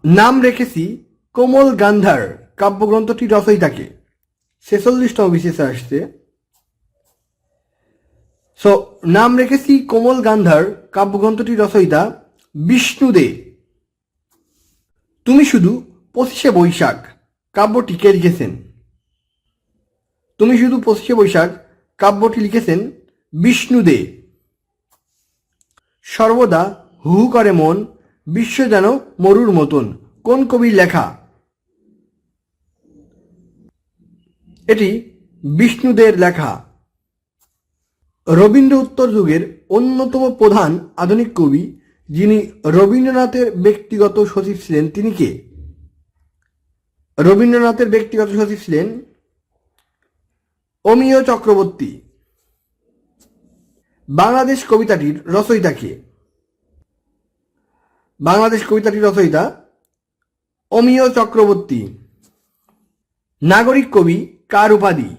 নাম রেখেছি কোমল গান্ধার কাব্যগ্রন্থটি রচয়িতাকে। 46তম বিশেষে আসছে। সো নাম রেখেছি কোমল গান্ধার কাব্যগ্রন্থটি রচয়িতা বিষ্ণু দে। তুমি শুধু 25শে বৈশাখ কাব্যটি কে লিখেছেন? তুমি শুধু 25শে বৈশাখ কাব্যটি লিখেছেন বিষ্ণু দে। সর্বদা হু হু করে মন, বিশ্ব যেন মরুর মতন কোন কবির লেখা? এটি বিষ্ণুদের লেখা। রবীন্দ্র উত্তর যুগের অন্যতম প্রধান আধুনিক কবি যিনি রবীন্দ্রনাথের ব্যক্তিগত সচিব ছিলেন তিনি কে? রবীন্দ্রনাথের ব্যক্তিগত সচিব ছিলেন অমিয় চক্রবর্তী। বাংলাদেশ কবিতাটির রচয়িতা কে? বাংলাদেশ কবিতাটির রচয়িতা অমিয় চক্রবর্তী। নাগরিক কবি কার উপাধি?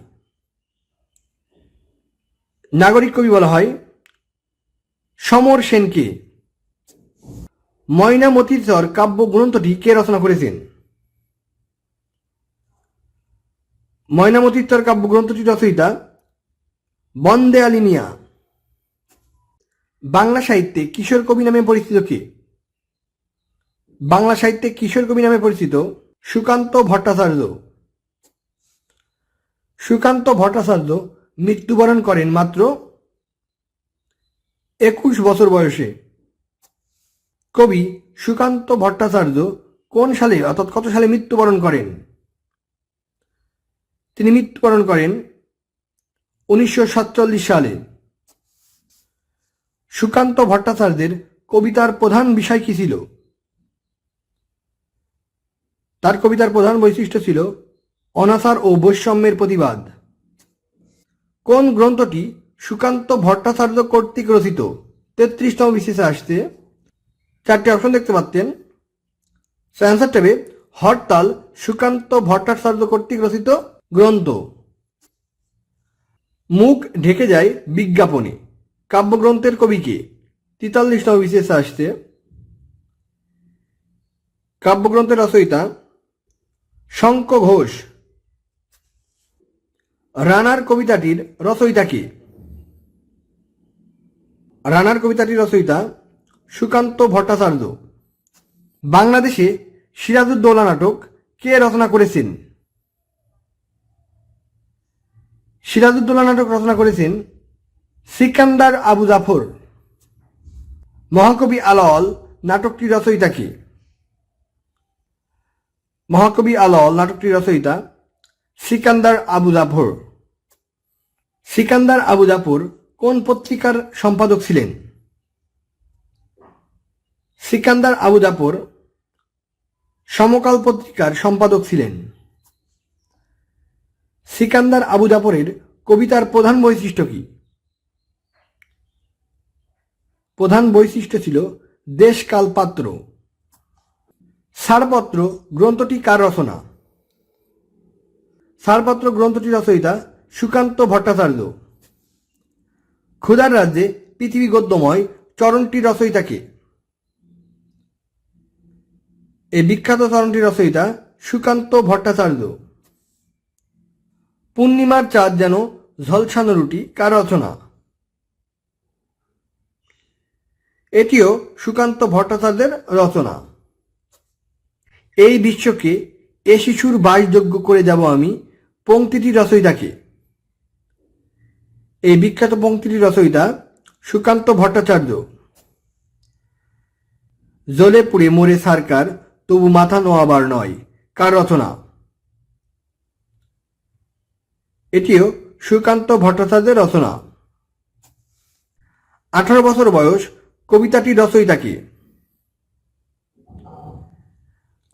নাগরিক কবি বলা হয় সমর সেনকে। ময়নামতির চর কাব্য গ্রন্থটি কে রচনা করেছেন? ময়নামতির চর কাব্য গ্রন্থটির রচয়িতা বন্দে আলী মিয়া। বাংলা সাহিত্যে কিশোর কবি নামে পরিচিত কে? বাংলা সাহিত্যে কিশোর কবি নামে পরিচিত সুকান্ত ভট্টাচার্য। সুকান্ত ভট্টাচার্য মৃত্যুবরণ করেন মাত্র 21 বছর বয়সে। কবি সুকান্ত ভট্টাচার্য কোন সালে অর্থাৎ কত সালে মৃত্যুবরণ করেন? তিনি মৃত্যুবরণ করেন 1947 সালে। সুকান্ত ভট্টাচার্যের কবিতার প্রধান বিষয় কি ছিল? তার কবিতার প্রধান বৈশিষ্ট্য ছিল অনাচার ও বৈষম্যের প্রতিবাদ। কোন গ্রন্থটি সুকান্ত ভট্টাচার্য কর্তৃক রচিত? 33তম বিশেষে আসছে। 4টি অপশন দেখতে পাচ্ছেন। অ্যান্সার টেবে হরতাল সুকান্ত ভট্টাচার্য কর্তৃক রচিত গ্রন্থ। মুখ ঢেকে যায় বিজ্ঞাপনে কাব্যগ্রন্থের কবি কে? 43তম বিশেষে আসছে। কাব্যগ্রন্থের রচয়িতা শঙ্খ ঘোষ। রানার কবিতাটির রচয়িতা কে? রানার কবিতাটির রচয়িতা সুকান্ত ভট্টাচার্য। বাংলাদেশে সিরাজউদ্দৌলা নাটক কে রচনা করেছেন? সিরাজউদ্দৌলা নাটক রচনা করেছেন সিকান্দার আবু জাফর। মহাকবি আলাওল নাটকটির রচয়িতা কে? মহাকবি আলাওল নাটকটির রচয়িতা সিকান্দার আবু জাফর। সিকান্দার আবু জাফর কোন পত্রিকার সম্পাদক ছিলেন? সিকান্দার আবু জাফর সমকাল পত্রিকার সম্পাদক ছিলেন। সিকান্দার আবু জাফরের কবিতার প্রধান বৈশিষ্ট্য কি? প্রধান বৈশিষ্ট্য ছিল দেশকাল পাত্র। ছাড়পত্র গ্রন্থটি কার রচনা? ছাড়পত্র গ্রন্থটি রচয়িতা সুকান্ত ভট্টাচার্য। ক্ষুধার রাজ্যে পৃথিবী গদ্যময় চরণটির রচয়িতা কে? এই বিখ্যাত চরণটির রচয়িতা সুকান্ত ভট্টাচার্য। পূর্ণিমার চাঁদ যেন ঝলসানো রুটি কার রচনা? এটিও সুকান্ত ভট্টাচার্যের রচনা। এই বিশ্বকে এ শিশুর বাসযোগ্য করে যাব আমি পংক্তিটির রচয়িতা কে? এই বিখ্যাত পংক্তিটির রচয়িতা সুকান্ত ভট্টাচার্য। জ্বলে পুড়ে মরে সরকার তবু মাথা নোয়াবার নয় কার রচনা? এটিও সুকান্ত ভট্টাচার্যের রচনা। 18 বছর বয়স কবিতাটির রচয়িতা কে?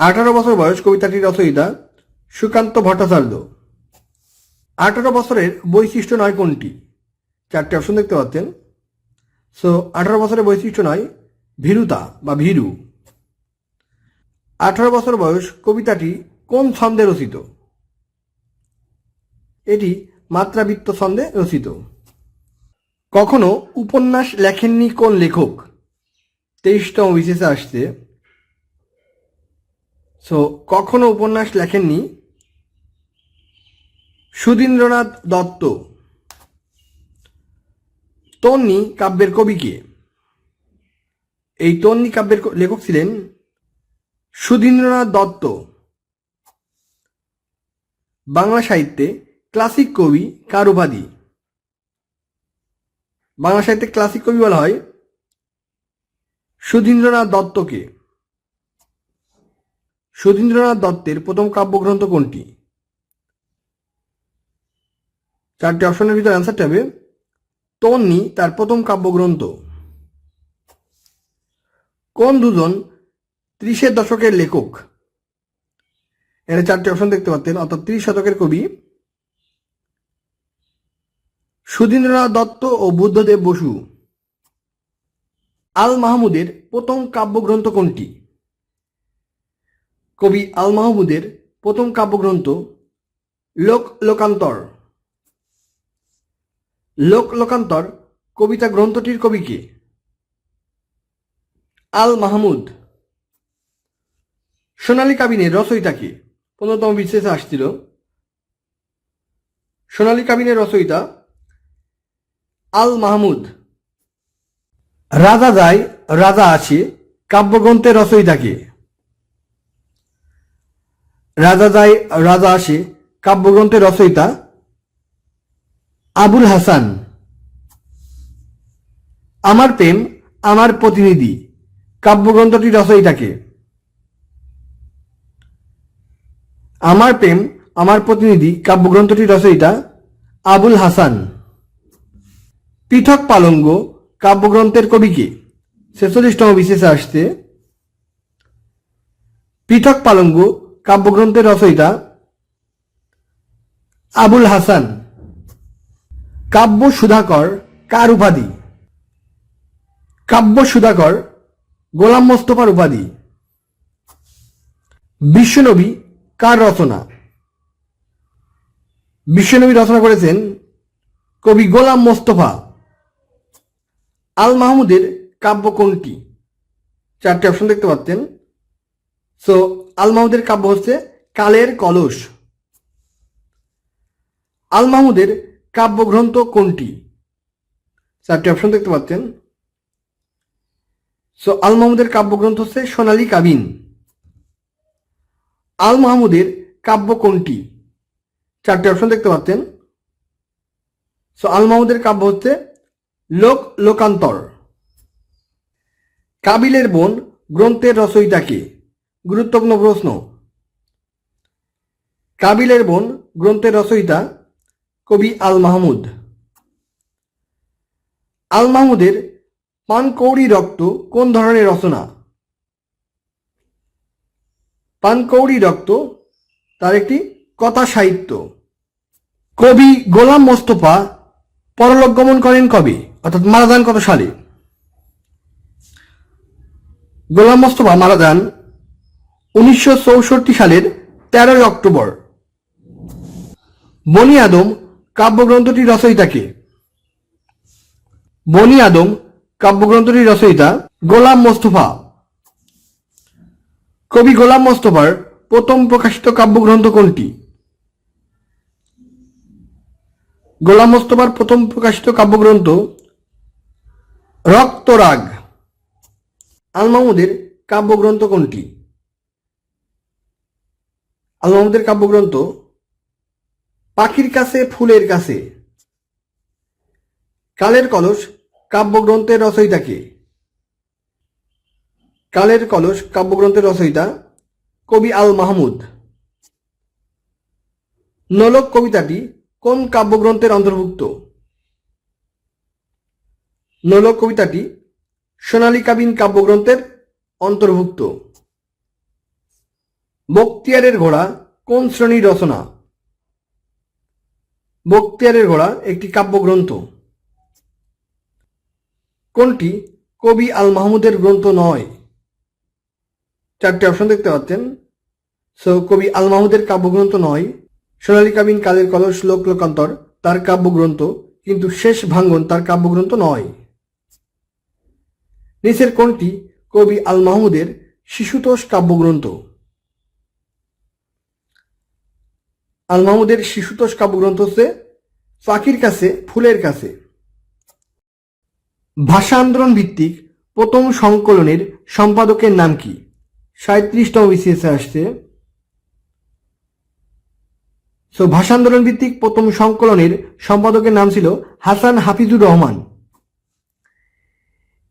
18 বছর বয়স কবিতাটির রচয়িতা সুকান্ত ভট্টাচার্য। 18 বছরের বৈশিষ্ট্য নয় কোনটি? 4টি অপশন দেখতে পাচ্ছেন। 18 বছরের বৈশিষ্ট্য নয় ভীরুতা বা ভীরু। 18 বছর বয়স কবিতাটি কোন ছন্দে রচিত? এটি মাত্রাবৃত্ত ছন্দে রচিত। কখনো উপন্যাস লেখেননি কোন লেখক? 23তম বিশেষে আসছে। সো কখনো উপন্যাস লেখেননি সুধীন্দ্রনাথ দত্ত। তন্নি কাব্যের কবি কে? এই তন্নি কাব্যের লেখক ছিলেন সুধীন্দ্রনাথ দত্ত। বাংলা সাহিত্যে ক্লাসিক কবি কার উপাধি? বাংলা সাহিত্যে ক্লাসিক কবি বলা হয় সুধীন্দ্রনাথ দত্তকে। সুধীন্দ্রনাথ দত্তের প্রথম কাব্যগ্রন্থ কোনটি? চারটি অপশনের ভিতরে অ্যান্সারটা হবে তন্নি তার প্রথম কাব্যগ্রন্থ। কোন দুজন 30-এর দশকের লেখক? এখানে চারটি অপশন দেখতে পাচ্ছেন, অর্থাৎ 30 শতকের কবি সুধীন্দ্রনাথ দত্ত ও বুদ্ধদেব বসু। আল মাহমুদের প্রথম কাব্যগ্রন্থ কোনটি? কবি আল মাহমুদের প্রথম কাব্যগ্রন্থ লোকান্তর। লোকান্তর কবিতা গ্রন্থটির কবি কে? আল মাহমুদ। সোনালী কাবিনের রচয়িতা কে? 15তম বিশেষে আসছিল। সোনালী কাবিনের রচয়িতা আল মাহমুদ। রাজা যায় রাজা আসে কাব্যগ্রন্থের রচয়িতা কে? রাজা যায় রাজা আসে কাব্যগ্রন্থের রচয়িতা আবুল হাসান। আমার প্রেম আমার প্রতিনিধি কাব্যগ্রন্থটির রচয়িতা কে? আমার প্রেম আমার প্রতিনিধি কাব্যগ্রন্থটির রচয়িতা আবুল হাসান। পৃথক পালঙ্গ কাব্যগ্রন্থের কবি কে? 46তম বিশেষে আসছে। পৃথক পালঙ্গ কাব্যগ্রন্থের রচয়িতা আবুল হাসান। কাব্য সুধাকর কার উপাধি? কাব্য সুধাকর গোলাম মোস্তফার উপাধি। বিশ্বনবী কার রচনা? বিশ্বনবী রচনা করেছেন কবি গোলাম মোস্তফা। আল মাহমুদের কাব্য কোনটি? চারটি অপশন দেখতে পাচ্ছেন। সো আল মাহমুদের কাব্য হচ্ছে কালের কলস। আল মাহমুদের কাব্যগ্রন্থ কোনটি? চারটি অপশন দেখতে পাচ্ছেন। সো আল মাহমুদের কাব্যগ্রন্থ হচ্ছে সোনালী কাবিন। আল মাহমুদের কাব্য কোনটি? চারটি অপশন দেখতে পাচ্ছেন। সো আল মাহমুদের কাব্য হচ্ছে লোকান্তর। কাবিলের বোন গ্রন্থের রচয়িতা কে? গুরুত্বপূর্ণ প্রশ্ন। কাবিলের বোন গ্রন্থের রচয়িতা কবি আল মাহমুদ। আল মাহমুদের পানকৌড়ি রক্ত কোন ধরনের রচনা? পানকৌড়ি রক্ত তার একটি কথা সাহিত্য। কবি গোলাম মোস্তফা পরলোক গমন করেন কবে, অর্থাৎ মারা যান কত সালে? গোলাম মোস্তফা মারা যান 1964 সালের 13 অক্টোবর। বনি আদম কাব্যগ্রন্থটির রচয়িতা কে? বনি আদম কাব্যগ্রন্থটির রচয়িতা গোলাম মোস্তফা। কবি গোলাম মোস্তফার প্রথম প্রকাশিত কাব্যগ্রন্থ কোনটি? গোলাম মোস্তফার প্রথম প্রকাশিত কাব্যগ্রন্থ রক্তরাগ। আল মাহমুদের কাব্যগ্রন্থ কোনটি? আল মাহমুদের কাব্যগ্রন্থ পাখির কাছে ফুলের কাছে। কালের কলস কাব্যগ্রন্থের রচয়িতা কে? কালের কলস কাব্যগ্রন্থের রচয়িতা কবি আল মাহমুদ। নোলক কবিতাটি কোন কাব্যগ্রন্থের অন্তর্ভুক্ত? নোলক কবিতাটি সোনালী কাবিন কাব্যগ্রন্থের অন্তর্ভুক্ত। বক্তিয়ারের ঘোড়া কোন শ্রেণীর রচনা? বক্তিয়ারের ঘোড়া একটি কাব্যগ্রন্থ। কোনটি কবি আল মাহমুদের গ্রন্থ নয়? চারটি অপশন দেখতে পাচ্ছেন। সো কবি আল মাহমুদের কাব্যগ্রন্থ নয়। সোনালী কাবিন, কালের কলস, লোকান্তর তার কাব্যগ্রন্থ, কিন্তু শেষ ভাঙ্গন তার কাব্যগ্রন্থ নয়। নিচের কোনটি কবি আল মাহমুদের শিশুতোষ কাব্যগ্রন্থ? আল মাহমুদের শিশুতোষ কাব্যগ্রন্থ হচ্ছে পাখির কাছে ফুলের কাছে। ভাষা আন্দোলন ভিত্তিক প্রথম সংকলনের সম্পাদকের নাম কি? 37তম বিসিএসে আসছে। ভাষা আন্দোলন ভিত্তিক প্রথম সংকলনের সম্পাদকের নাম ছিল হাসান হাফিজুর রহমান।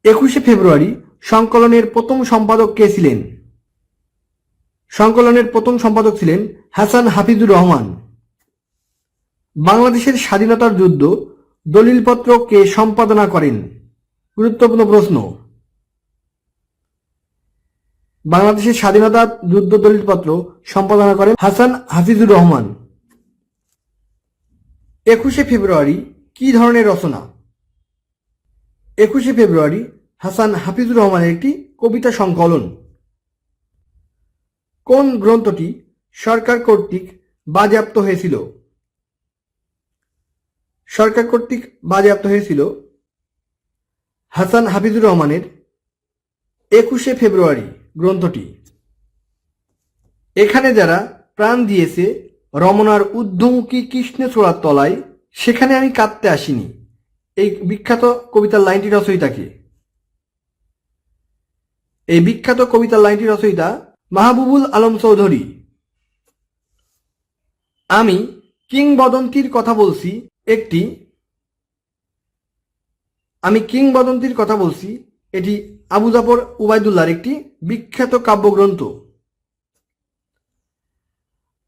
21শে ফেব্রুয়ারি সংকলনের প্রথম সম্পাদক কে ছিলেন? সংকলনের প্রথম সম্পাদক ছিলেন হাসান হাফিজুর রহমান। বাংলাদেশের স্বাধীনতার যুদ্ধ দলিলপত্র কে সম্পাদনা করেন? গুরুত্বপূর্ণ প্রশ্ন। বাংলাদেশের স্বাধীনতা যুদ্ধ দলিলপত্র সম্পাদনা করেন হাসান হাফিজুর রহমান। 21শে ফেব্রুয়ারি কি ধরনের রচনা? 21শে ফেব্রুয়ারি হাসান হাফিজুর রহমানের একটি কবিতা সংকলন। কোন গ্রন্থটি সরকার কর্তৃক বাজেয়াপ্ত হয়েছিল? সরকার কর্তৃক বাজেয়াপ্ত হয়েছিল হাসান হাফিজুর রহমানের 21শে ফেব্রুয়ারি গ্রন্থটি। এখানে যারা প্রাণ দিয়েছে রমনার ঊর্ধ্বমুখী কৃষ্ণচূড়ার তলায়, সেখানে আমি কাঁদতে আসিনি। এই বিখ্যাত কবিতার লাইনটি রচয়িতাকে? এই বিখ্যাত কবিতার লাইনটি রচয়িতা মাহবুবুল আলম চৌধুরী। আমি কিংবদন্তির কথা বলছি এটি আবু জাফর উবাইদুল্লাহর একটি বিখ্যাত কাব্যগ্রন্থ।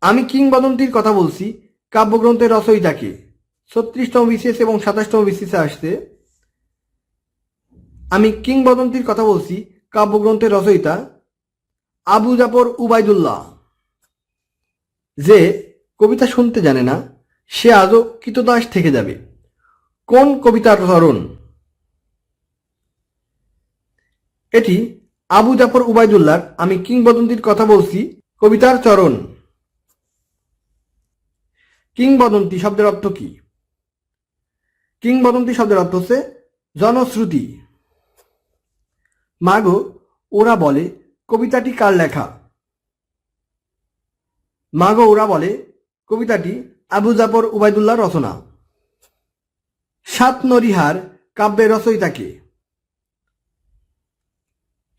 আমি কিংবদন্তির কথা বলছি কাব্যগ্রন্থের রচয়িতাকে? 36তম বিসিএস এবং 27তম বিসিএসে আসছে। আমি কিংবদন্তির কথা বলছি কাব্যগ্রন্থের রচয়িতা আবু জাফর উবাইদুল্লাহ। যে কবিতা শুনতে জানে না সে আজও কৃতদাস থেকে যাবে। কোন কবিতার চরণ? এটি আবু জাফর উবাইদুল্লাহর আমি কিংবদন্তির কথা বলছি কবিতার চরণ। কিংবদন্তি শব্দের অর্থ কি? কিংবদন্তি শব্দের অর্থ হচ্ছে জনশ্রুতি। মাগো ওরা বলে কবিতাটি কার লেখা? মাগো ওরা বলে কবিতাটি আবু জাফর উবাইদুল্লাহর রচনা। সাত নরিহার কাব্যের রচয়িতাকে?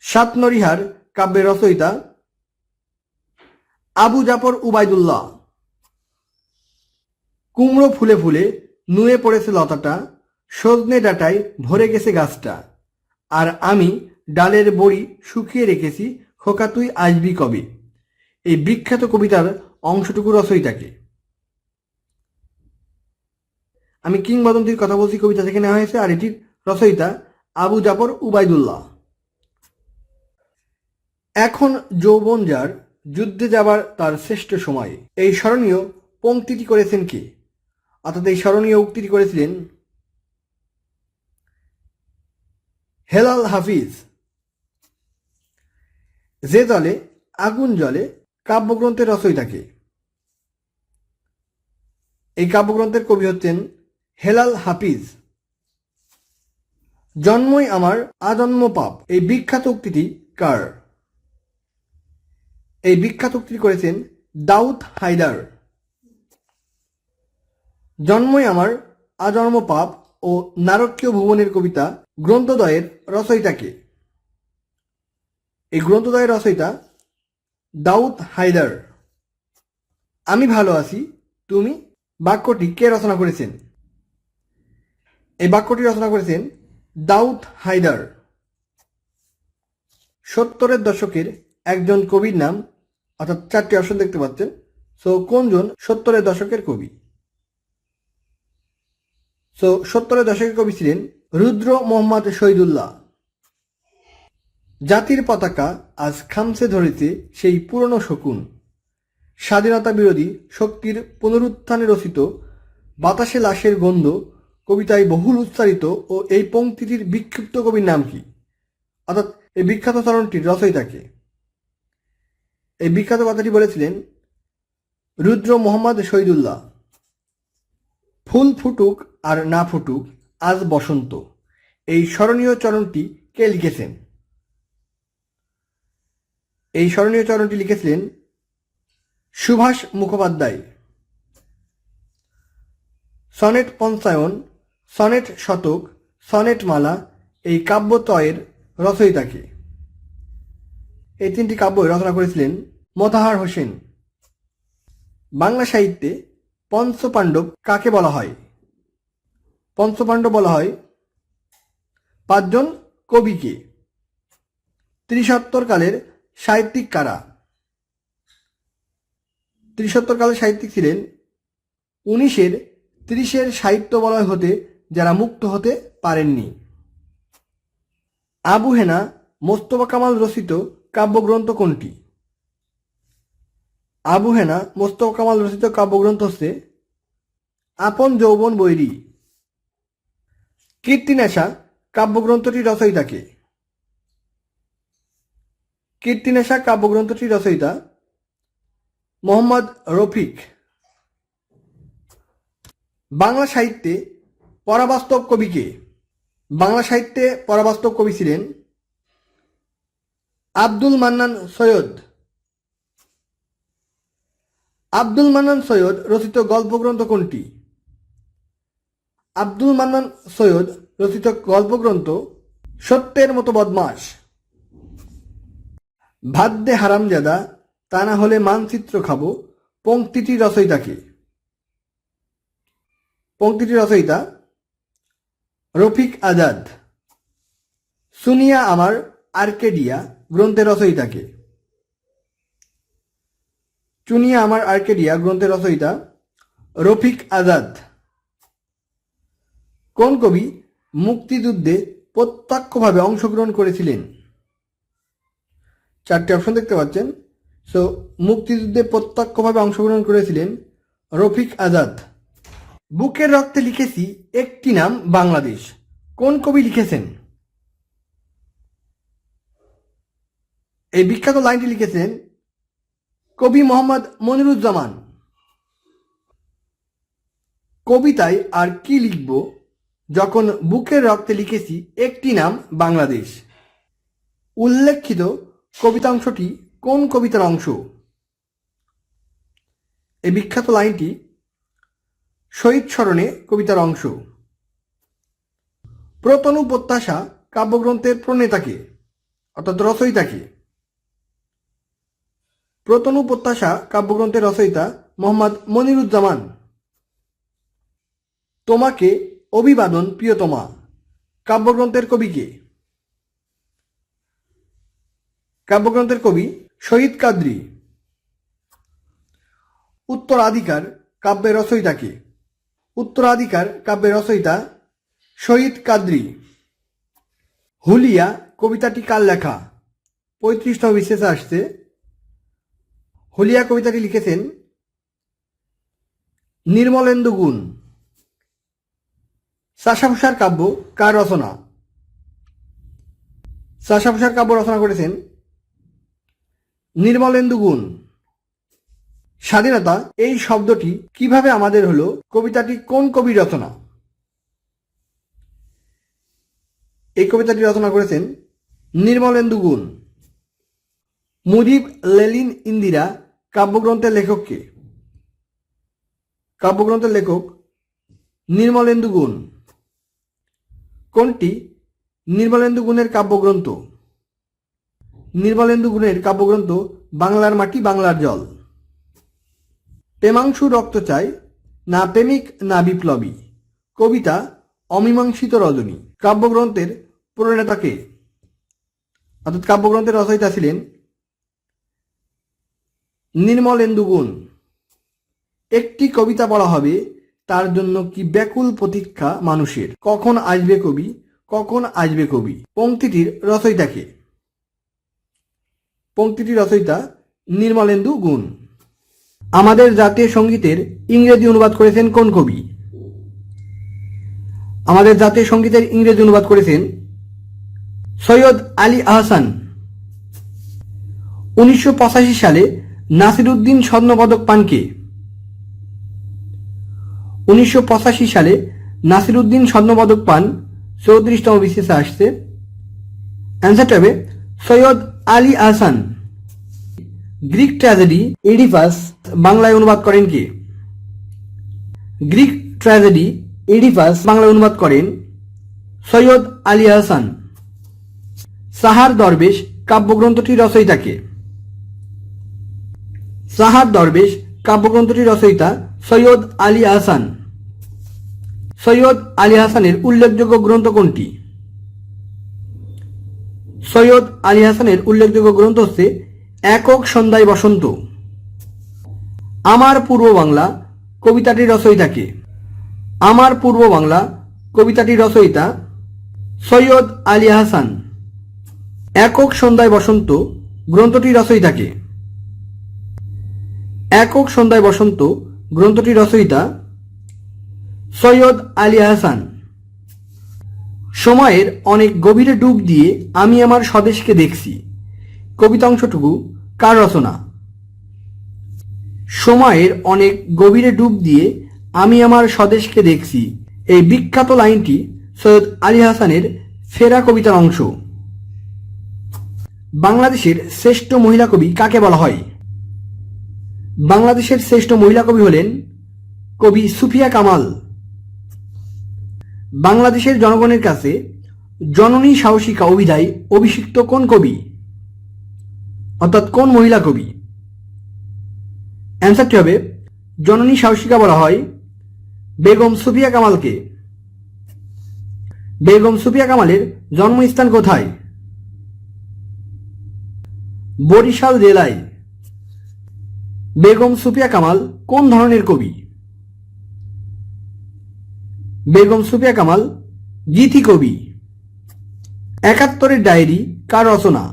সাত নরিহার কাব্যের রচয়িতা আবু জাফর উবাইদুল্লাহ। কুমড়ো ফুলে ফুলে নুয়ে পড়েছে লতাটা, সজনে ডাঁটায় ভরে গেছে গাছটা, আর আমি ডালের বড়ি শুকিয়ে রেখেছি, খোকা তুই আসবি কবে? এই বিখ্যাত কবিতার অংশটুকু রচয়িতাকে? আমি কিংবদন্তির কথা বলছি কবিতা থেকে নেওয়া হয়েছে, আর এটির রচয়িতা আবু জাফর উবাইদুল্লাহ। এখন যৌবন যার, যুদ্ধে যাবার তার শ্রেষ্ঠ সময়, এই স্মরণীয় পংক্তিটি করেছেন কে? অর্থাৎ এই স্মরণীয় উক্তিটি করেছিলেন হেলাল হাফিজ। যে জলে আগুন জ্বলে কাব্যগ্রন্থের রচয়িতাকে? এই কাব্যগ্রন্থের কবি হচ্ছেন হেলাল হাফিজ। জন্মই আমার আজন্ম পাপ, এই বিখ্যাত উক্তিটি কার? এই বিখ্যাত উক্তিটি করেছেন দাউদ হায়দার। জন্মই আমার আজন্ম পাপ ও নারকীয় ভুবনের কবিতা গ্রন্থদ্বয়ের রচয়িতাকে? এই গ্রন্থদ্বয়ের রচয়িতা দাউদ হায়দার। আমি ভালো আছি তুমি বাক্যটি কে রচনা করেছেন? এই বাক্যটি রচনা করেছেন দাউদ হায়দার। 70-এর দশকের একজন কবির নাম, অর্থাৎ 4টি অপশন দেখতে পাচ্ছেন। কোনজন 70-এর দশকের কবি? 70-এর দশকের কবি ছিলেন রুদ্র মোহাম্মদ শহীদুল্লাহ। জাতির পতাকা আজ খামছে ধরেছে সেই পুরনো শকুন, স্বাধীনতা বিরোধী শক্তির পুনরুত্থানে রচিত বাতাসে লাশের গন্ধ কবিতায় বহুল উচ্চারিত ও এই পংক্তিটির বিক্ষিপ্ত কবির নাম কি? অর্থাৎ এই বিখ্যাত চরণটির রচয়িতাকে? এই বিখ্যাত কথাটি বলেছিলেন রুদ্র মোহাম্মদ শহীদুল্লাহ। ফুল ফুটুক আর না ফুটুক আজ বসন্ত, এই স্মরণীয় চরণটি কে লিখেছেন? এই স্মরণীয় চরণটি লিখেছিলেন সুভাষ মুখোপাধ্যায়। সনেট পঞ্চায়ন, সনেট শতক, সনেট মালা এই কাব্যত্রয়ের রচয়িতাকে? এই তিনটি কাব্য রচনা করেছিলেন মোতাহার হোসেন। বাংলা সাহিত্যে পঞ্চপাণ্ডব কাকে বলা হয়? পঞ্চপাণ্ডব বলা হয় পাঁচজন কবিকে। ত্রিশোত্তরকালের সাহিত্যিক কারা? ত্রিশোত্তরকালের সাহিত্যিক ছিলেন 1930-এর সাহিত্য বলয় হতে যারা মুক্ত হতে পারেননি। আবু হেনা মোস্তফা কামাল রচিত কাব্যগ্রন্থ কোনটি? আবু হেনা মোস্তফা কামাল রচিত কাব্যগ্রন্থ হচ্ছে আপন যৌবন বৈরী। কীর্তিনেশা কাব্যগ্রন্থটির রচয়িতাকে? কীর্তিনেশা কাব্যগ্রন্থটির রচয়িতা মোহাম্মদ রফিক। বাংলা সাহিত্যে পরাবাস্তব কবিকে? বাংলা সাহিত্যে পরাবাস্তব কবি ছিলেন আব্দুল মান্নান সৈয়দ। আব্দুল মান্নান সৈয়দ রচিত গল্পগ্রন্থ কোনটি? আব্দুল মান্নান সৈয়দ রচিত গল্পগ্রন্থ সত্যের মতো বদমাস। ভাত দে হারামজাদা, তা না হলে মানচিত্র খাবো পংক্তিটি রচয়িতাকে? পংক্তিটি রচয়িতা রফিক আজাদ। সুনিয়া আমার আর্কেডিয়া গ্রন্থের রচয়িতাকে? চুনিয়া আমার আর্কেডিয়া গ্রন্থের রচয়িতা রফিক আজাদ। কোন কবি মুক্তিযুদ্ধে প্রত্যক্ষভাবে অংশগ্রহণ করেছিলেন? চারটি অপশন দেখতে পাচ্ছেন। সো মুক্তিযুদ্ধে প্রত্যক্ষভাবে অংশগ্রহণ করেছিলেন রফিক আজাদ। বুকের রক্তে লিখেছি একটি নাম বাংলাদেশ কোন কবি লিখেছেন? এই বিখ্যাত লাইনটি লিখেছেন কবি মোহাম্মদ মনিরুজ্জামান। কবিতায় আর কি লিখব যখন বুকের রক্তে লিখেছি একটি নাম বাংলাদেশ? উল্লেখিত কবিতাংশটি কোন কবিতার অংশ? এই বিখ্যাত লাইনটি শহীদ স্মরণে কবিতার অংশ। প্রতনু প্রত্যাশা কাব্যগ্রন্থের প্রণেতাকে অর্থাৎ রচয়িতাকে? প্রতনু প্রত্যাশা কাব্যগ্রন্থের রচয়িতা মোহাম্মদ মনিরুজ্জামান। তোমাকে অভিবাদন প্রিয়তমা কাব্যগ্রন্থের কবিকে? কাব্যগ্রন্থের কবি শহীদ কাদরী। উত্তরাধিকার কাব্যের রচয়িতাকে? উত্তরাধিকার কাব্যের রচয়িতা শহীদ কাদরী। হুলিয়া কবিতাটি কার লেখা? 35তম বিশেষে আসছে। হুলিয়া কবিতাটি লিখেছেন নির্মলেন্দু গুণ। চাষাভূষার কাব্য কার রচনা? চাষাভূষার কাব্য রচনা করেছেন নির্মলেন্দু গুণ। স্বাধীনতা এই শব্দটি কিভাবে আমাদের হলো কবিতাটি কোন কবির রচনা? এই কবিতাটি রচনা করেছেন নির্মলেন্দু গুণ। মুজিব লেনিন ইন্দিরা কাব্যগ্রন্থের লেখককে? কাব্যগ্রন্থের লেখক নির্মলেন্দু গুণ। কোনটি নির্মলেন্দু গুণের কাব্যগ্রন্থ? নির্মলেন্দু গুণের কাব্যগ্রন্থ বাংলার মাটি বাংলার জল। প্রেমাংশু রক্ত চাই না প্রেমিক না বিপ্লবী কবিতা অমীমাংসিত রজনী কাব্যগ্রন্থের প্রণেতাকে? অর্থাৎ কাব্যগ্রন্থের রচয়িতা ছিলেন নির্মলেন্দু গুণ। একটি কবিতা পড়া হবে তার জন্য কি ব্যাকুল প্রতীক্ষা মানুষের, কখন আসবে কবি কখন আসবে কবি পংক্তিটির রচয়িতাকে? পংক্তিটির রচয়িতা নির্মলেন্দু গুণ। আমাদের জাতীয় সঙ্গীতের ইংরেজি অনুবাদ করেছেন কোন কবি? আমাদের জাতীয় সঙ্গীতের ইংরেজি অনুবাদ করেছেন সৈয়দ আলী আহসান। 1985 সালে নাসিরুদ্দিন স্বর্ণপদক পান কে? 1985 সালে নাসিরুদ্দিন স্বর্ণপদক পান 34তম বিশেষে আসছে। অ্যান্সারটা হবে Syed Ali Ahsan. Greek tragedy Oedipus বাংলায় অনুবাদ করেন কে? গ্রিক ট্র্যাজেডি ইডিপাস বাংলা অনুবাদ করেন সৈয়দ আলী আহসান। সাহার দরবেশ কাব্যগ্রন্থটির রচয়িতাকে? সাহার দরবেশ কাব্যগ্রন্থটির রচয়িতা সৈয়দ আলী আহসান। সৈয়দ আলী হাসানের উল্লেখযোগ্য গ্রন্থ কোনটি? সৈয়দ আলী হাসানের উল্লেখযোগ্য গ্রন্থ হচ্ছে একক সন্ধ্যায় বসন্ত। আমার পূর্ব বাংলা কবিতাটির রচয়িতাকে? আমার পূর্ব বাংলা কবিতাটির রচয়িতা সৈয়দ আলী হাসান। একক সন্ধ্যায় বসন্ত গ্রন্থটির রচয়িতাকে? একক সন্ধ্যায় বসন্ত গ্রন্থটির রচয়িতা সৈয়দ আলী হাসান। সময়ের অনেক গভীরে ডুব দিয়ে আমি আমার স্বদেশকে দেখছি কবিতা অংশটুকু কার রচনা? সময়ের অনেক গভীরে ডুব দিয়ে আমি আমার স্বদেশকে দেখছি এই বিখ্যাত লাইনটি সৈয়দ আলী হাসানের ফেরা কবিতার অংশ। বাংলাদেশের শ্রেষ্ঠ মহিলা কবি কাকে বলা হয়? বাংলাদেশের শ্রেষ্ঠ মহিলা কবি হলেন কবি সুফিয়া কামাল। বাংলাদেশের জনগণের কাছে জননী সাহসিকা অভিধায় অভিষিক্ত কোন কবি, অর্থাৎ কোন মহিলা কবি? অ্যান্সারটি হবে জননী সাহসিকা বলা হয় বেগম সুফিয়া কামালকে। বেগম সুফিয়া কামালের জন্মস্থান কোথায়? বরিশাল জেলায়। বেগম সুফিয়া কামাল কোন ধরনের কবি? বেগম সুফিয়া কামাল গীতি কবি। একাত্তরের ডায়েরি কার রচনা?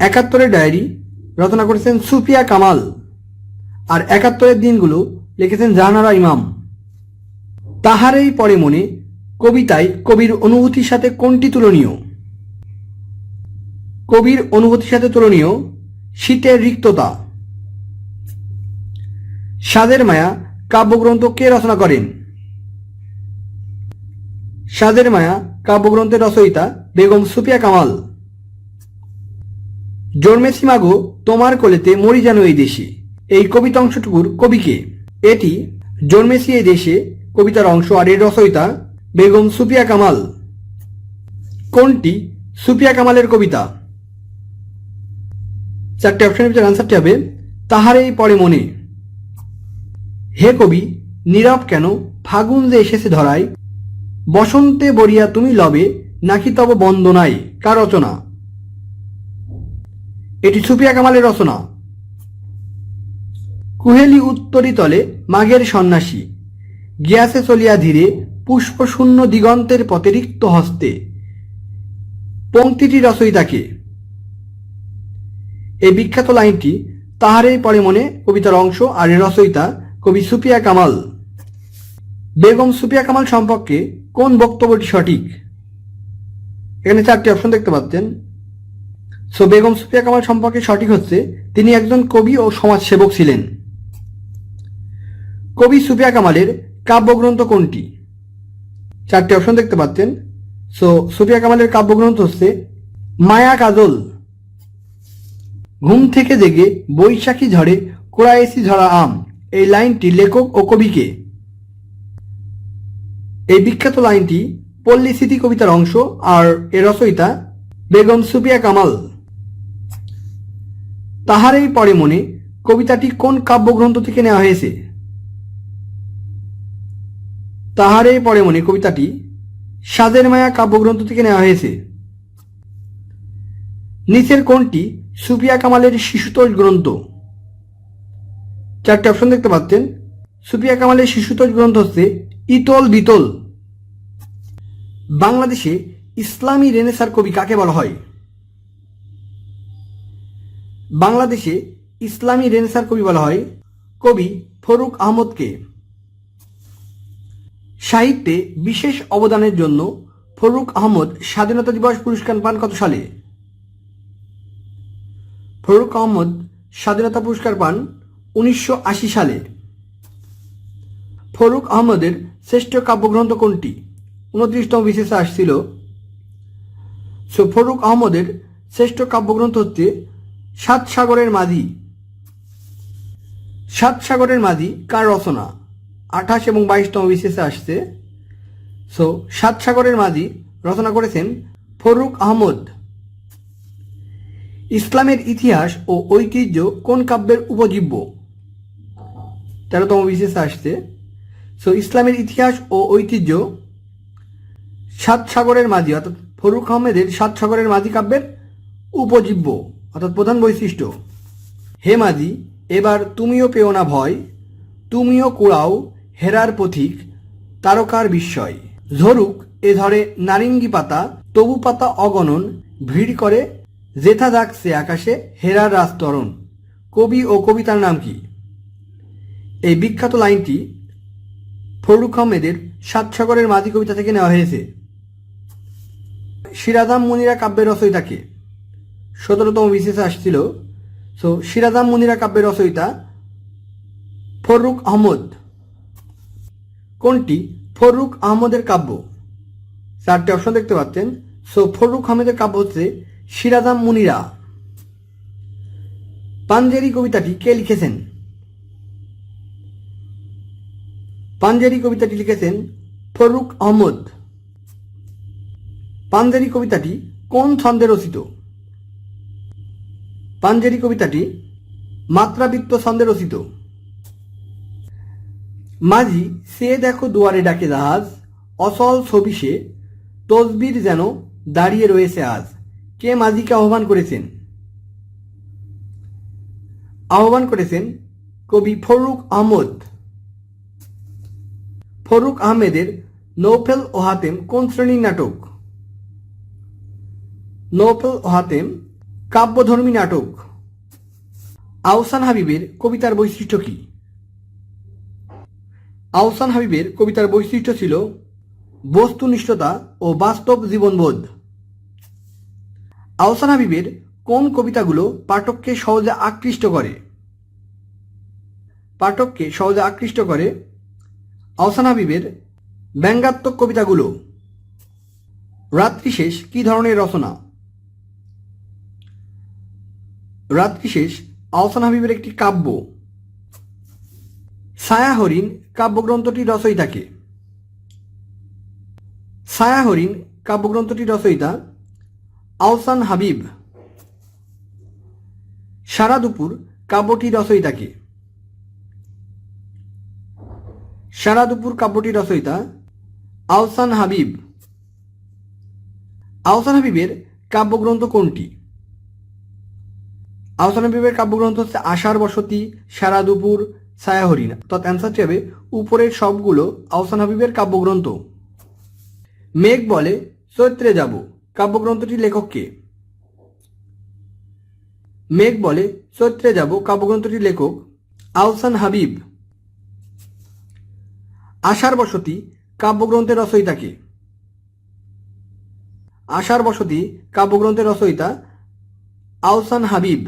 একাত্তরের ডায়েরি রচনা করেছেন সুফিয়া কামাল। আর একাত্তরের দিনগুলো লিখেছেন জাহানারা ইমাম। তাহারেই পরে মনে কবিতায় কবির অনুভূতির সাথে কোনটি তুলনীয়? কবির অনুভূতির সাথে তুলনীয় শীতের রিক্ততা। সাদের মায়া কাব্যগ্রন্থ কে রচনা করেন? সাদের মায়া কাব্যগ্রন্থের রচয়িতা বেগম সুফিয়া কামাল। জন্মেছি মাগো তোমার কোলেতে মরি যেন এই দেশে এই কবিতা অংশটুকুর কবিকে? এটি জন্মেছি এই দেশে কবিতার অংশ আর এর রচয়িতা বেগম সুফিয়া কামাল। কোনটি সুফিয়া কামালের কবিতা? চারটি অপশনের ভিতরে আনসারটি হবে তাহারেই পরে মনে। হে কবি নীরব কেন ফাগুন যে এসেছে ধরায় বসন্তে বরিয়া তুমি লবে নাকি তব বন্দনায় কার রচনা? এটি সুফিয়া কামালের রচনা। কুহেলি উত্তরি তলে মাঘের সন্ন্যাসী গিয়াছে চলিয়া ধীরে পুষ্প শূন্য দিগন্তের পথে রিক্ত হস্তে পংক্তিটি রচয়িতাকে? এই বিখ্যাত লাইনটি তাহারেই পরে মনে কবিতার অংশ আর এর রচয়িতা কবি সুফিয়া কামাল। বেগম সুফিয়া কামাল সম্পর্কে কোন বক্তব্যটি সঠিক? এখানে চারটি অপশন দেখতে পাচ্ছেন। বেগম সুফিয়া কামাল সম্পর্কে সঠিক হচ্ছে তিনি একজন কবি ও সমাজসেবক ছিলেন। কবি সুফিয়া কামালের কাব্যগ্রন্থ কোনটি? চারটি অপশন দেখতে পাচ্ছেন। সুফিয়া কামালের কাব্যগ্রন্থ হচ্ছে মায়া কাজল। ঘুম থেকে জেগে বৈশাখী ঝড়ে কুড়াইছি ঝরা আম এই লাইনটি লেখক ও কবিকে? এই বিখ্যাত লাইনটি পল্লী স্মৃতি কবিতার অংশ আর এর রচয়িতা বেগম সুফিয়া কামাল। তাহারেই পরে মনে কবিতাটি কোন কাব্যগ্রন্থ থেকে নেওয়া হয়েছে? তাহারেই পরে মনে কবিতাটি সাদের মায়া কাব্যগ্রন্থ থেকে নেওয়া হয়েছে। নিচের কোনটি সুফিয়া কামালের শিশুতোষ গ্রন্থ? চারটি অপশন দেখতে পাচ্ছেন। সুফিয়া কামালের শিশুতোষ গ্রন্থ হচ্ছে ইতল বিতল। বাংলাদেশে ইসলামী রেনেসার কবি কাকে বলা হয়? বাংলাদেশে ইসলামী রেনেসার কবি বলা হয় কবি ফরুক আহমদকে। সাহিত্যে বিশেষ অবদানের জন্য ফরুক আহমদ স্বাধীনতা দিবস পুরস্কার পান কত সালে? ফরুক আহমদ স্বাধীনতা পুরস্কার পান 1980 সালে। ফরুক আহমদের শ্রেষ্ঠ কাব্যগ্রন্থ কোনটি? 29তম বিশেষে আসছিল। ফরুক আহমদের শ্রেষ্ঠ কাব্যগ্রন্থ হচ্ছে সাত সাগরের মাঝি। সাত সাগরের মাঝি কার রচনা? 28 এবং 22তম বিসিএসে আসছে। সো সাত সাগরের মাঝি রচনা করেছেন ফরুক আহমদ। ইসলামের ইতিহাস ও ঐতিহ্য কোন কাব্যের উপজীব্য? 13তম বিসিএসে আসছে। সো ইসলামের ইতিহাস ও ঐতিহ্য সাত সাগরের মাঝি অর্থাৎ ফরুক আহমেদের সাত সাগরের মাঝি কাব্যের উপজীব্য অর্থাৎ প্রধান বৈশিষ্ট্য। হে মাঝি এবার তুমিও পেও না ভয়, তুমিও কুড়াও হেরার পথিক তারকার বিস্ময়। ঝরুক এ ধরে নারিঙ্গি পাতা, তবু পাতা অগণন, ভিড় করে জেথা জাগছে আকাশে হেরার রাজতরণ। কবি ও কবিতার নাম কি? এই বিখ্যাত লাইনটি ফরুক আহমেদের সাত সাগরের মাঝি কবিতা থেকে নেওয়া হয়েছে। সিরাজাম মুনিরা কাব্যের রচয়িতা কে? 17তম বিসিএসে আসছিল। সো সিরাজাম মুনিরা কাব্যের রচয়িতা ফরুক আহমদ। কোনটি ফরুক আহমদের কাব্য? 4টে অপশন দেখতে পাচ্ছেন। সো ফরুক আহমেদের কাব্য হচ্ছে সিরাজাম মুনিরা। পাঞ্জেরি কবিতাটি কে লিখেছেন? পাঞ্জেরি কবিতাটি লিখেছেন ফরুক আহমদ। পাঞ্জেরি কবিতাটি কোন ছন্দে রচিত? পাঞ্জেরি কবিতাটি মাত্রাবৃত্ত ছন্দে রচিত। মাঝি সে দেখো দুয়ারে ডাকে জাহাজ, অচল ছবি সে তসবির যেন দাঁড়িয়ে রয়েছে আজ। কে মাঝিকে আহ্বান করেছেন? আহ্বান করেছেন কবি ফরুক আহমদ। ফরুক আহমেদের নৌফেল ও হাতেম কোন শ্রেণীর নাটক? নৌফেল ও হাতেম কাব্যধর্মী নাটক। আহসান হাবিবের কবিতার বৈশিষ্ট্য কি? আহসান হাবিবের কবিতার বৈশিষ্ট্য ছিল বস্তুনিষ্ঠতা ও বাস্তব জীবনবোধ। আহসান হাবিবের কোন কবিতাগুলো পাঠককে সহজে আকৃষ্ট করে? পাঠককে সহজে আকৃষ্ট করে আহসান হাবিবের ব্যঙ্গাত্মক কবিতাগুলো। রাত্রিশেষ কি ধরনের রচনা? রাত্রিশেষ আহসান হাবিবের একটি কাব্য। ছায়া হরিণ কাব্যগ্রন্থটির রচয়িতা কে? ছায়া হরিণ কাব্যগ্রন্থটির রচয়িতা আহসান হাবিব। সারা দুপুর কাব্যটির রচয়িতা কে? সারা দুপুর কাব্যটির রচয়িতা আহসান হাবিব। আহসান হাবিবের কাব্যগ্রন্থ কোনটি? আহসান হাবিবের কাব্যগ্রন্থ হচ্ছে আশার বসতি, সারা দুপুর, ছায়া হরিণ। অর্থাৎ অ্যান্সারটি হবে উপরের সবগুলো আহসান হাবিবের কাব্যগ্রন্থ। মেঘ বলে চৈত্রে যাব কাব্যগ্রন্থটির লেখক কে? মেঘ বলে চৈত্রে যাব কাব্যগ্রন্থটির লেখক আহসান হাবিব। আশার বসতি কাব্যগ্রন্থের রচয়িতা কে? আশার বসতি কাব্যগ্রন্থের রচয়িতা আহসান হাবিব।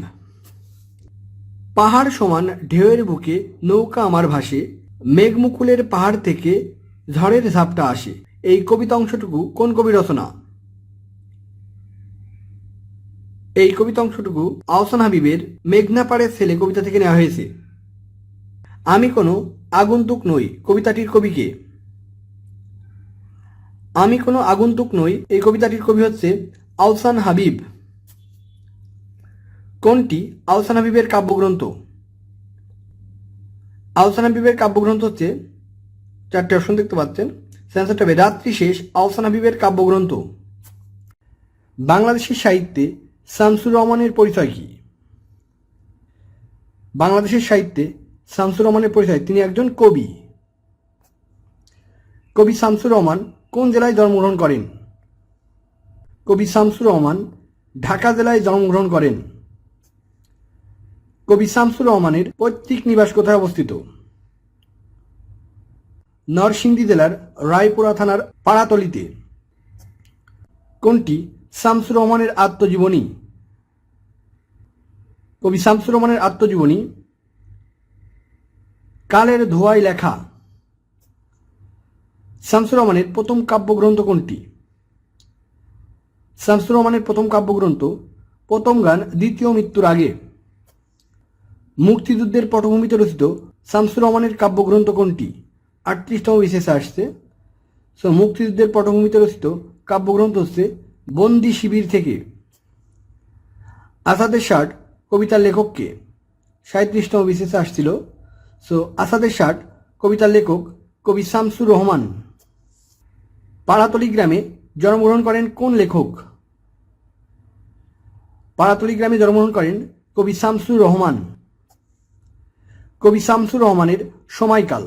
পাহাড় সমান ঢেউয়ের বুকে নৌকা আমার ভাসে, মেঘমুকুলের পাহাড় থেকে ঝড়ের ঝাপটা আসে। এই কবিতা অংশটুকু কোন কবি রচনা? এই কবিতা অংশটুকু আহসান হাবিবের মেঘনা পাড়ের ছেলে কবিতা থেকে নেওয়া হয়েছে। আমি কোনো আগন্তুক নই কবিতাটির কবি কে? আমি কোনো আগন্তুক নই এই কবিতাটির কবি হচ্ছে আহসান হাবিব। কোনটি আহসান হাবিবের কাব্যগ্রন্থ? আহসান হাবিবের কাব্যগ্রন্থ হচ্ছে 4টে অপশন দেখতে পাচ্ছেন। অ্যান্সারটা হবে রাত্রিশেষ আহসান হাবিবের কাব্যগ্রন্থ। বাংলাদেশের সাহিত্যে শামসুর রহমানের পরিচয় কি? বাংলাদেশের সাহিত্যে শামসুর রহমানের পরিচয় তিনি একজন কবি। কবি শামসুর রহমান কোন জেলায় জন্মগ্রহণ করেন? কবি শামসুর রহমান ঢাকা জেলায় জন্মগ্রহণ করেন। কবি শামসুর রহমানের পৈতৃক নিবাস কোথায় অবস্থিত? নরসিংদী জেলার রায়পুরা থানার পাড়াতলিতে। কোনটি শামসুর রহমানের আত্মজীবনী? কবি শামসুর রহমানের আত্মজীবনী কালের ধোঁয়ায় লেখা। শামসুর রহমানের প্রথম কাব্যগ্রন্থ কোনটি? শামসুর রহমানের প্রথম কাব্যগ্রন্থ প্রথম গান দ্বিতীয় মৃত্যুর আগে। মুক্তিযুদ্ধের পটভূমিতে রচিত শামসুর রহমানের কাব্যগ্রন্থ কোনটি? 38তম বিশেষে আসছে। সো মুক্তিযুদ্ধের পটভূমিতে রচিত কাব্যগ্রন্থ হচ্ছে বন্দি শিবির থেকে। আসাদের ষাট কবিতার লেখককে? 37তম বিশেষে আসছিল। সো আসাদের ষাট কবিতার লেখক কবি শামসুর রহমান। পাড়াতলি গ্রামে জন্মগ্রহণ করেন কোন লেখক? পাড়াতলি গ্রামে জন্মগ্রহণ করেন কবি শামসুর রহমান। কবি শামসুর রহমানের সময়কাল,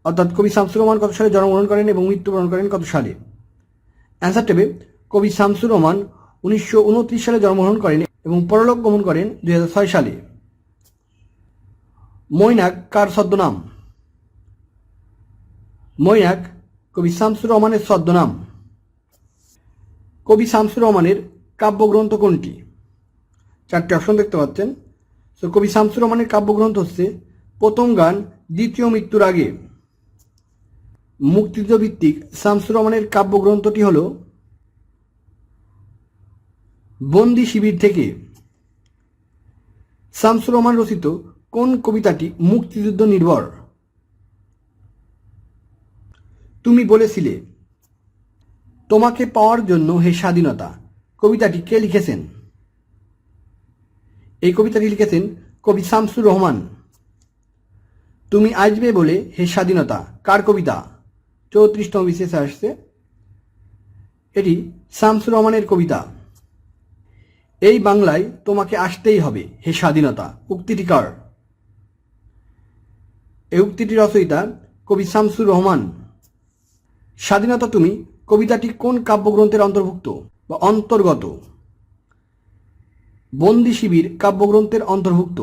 অর্থাৎ কবি শামসুর রহমান কত সালে জন্মগ্রহণ করেন এবং মৃত্যুবরণ করেন কত সালে? অ্যান্সার টেবে কবি শামসুর রহমান 1929 সালে জন্মগ্রহণ করেন এবং পরলোক গমন করেন 2006 সালে। মৈনাক কার ছদ্মনাম? মৈনাক কবি শামসুর রহমানের ছদ্মনাম। কবি শামসুর রহমানের কাব্যগ্রন্থ কোনটি? 4টে অপশন দেখতে পাচ্ছেন। সো কবি শামসুর রহমানের কাব্যগ্রন্থ হচ্ছে প্রথম গান দ্বিতীয় মৃত্যুর আগে। মুক্তিযুদ্ধ ভিত্তিক শামসুর রহমানের কাব্যগ্রন্থটি হল বন্দি শিবির থেকে। শামসুর রহমান রচিত কোন কবিতাটি মুক্তিযুদ্ধ নির্ভর? তুমি বলেছিলে। তোমাকে পাওয়ার জন্য হে স্বাধীনতা কবিতাটি কে লিখেছেন? এই কবিতাটি লিখেছেন কবি শামসুর রহমান। তুমি আসবে বলে হে স্বাধীনতা কার কবিতা? 34তম বিশেষে আসছে। এটি শামসুর রহমানের কবিতা। এই বাংলায় তোমাকে আসতেই হবে হে স্বাধীনতা উক্তিটি কার? এই উক্তিটির রচয়িতা কবি শামসুর রহমান। স্বাধীনতা তুমি কবিতাটি কোন কাব্যগ্রন্থের অন্তর্ভুক্ত বা অন্তর্গত? বন্দি শিবির কাব্যগ্রন্থের অন্তর্ভুক্ত।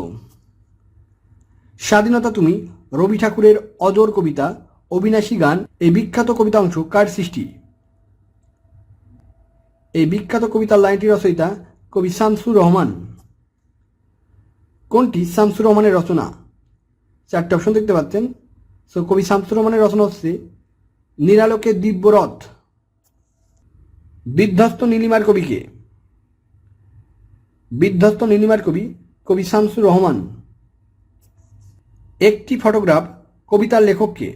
স্বাধীনতা তুমি রবি ঠাকুরের অজর কবিতা অবিনাশী গান এই বিখ্যাত কবিতা অংশ কার সৃষ্টি? এই বিখ্যাত কবিতার লাইনটির রচয়িতা কবি শামসুর রহমান। কোনটি শামসুর রহমানের রচনা? 4টে অপশন দেখতে পাচ্ছেন। সো কবি শামসুর রহমানের রচনা হচ্ছে নিরালোকে দিব্যরথ। বিধ্বস্ত নীলিমার কবিকে? বিধ্বস্ত নীলিমার কবি কবি শামসুর রহমান। একটি ফটোগ্রাফ কবিতার লেখককে?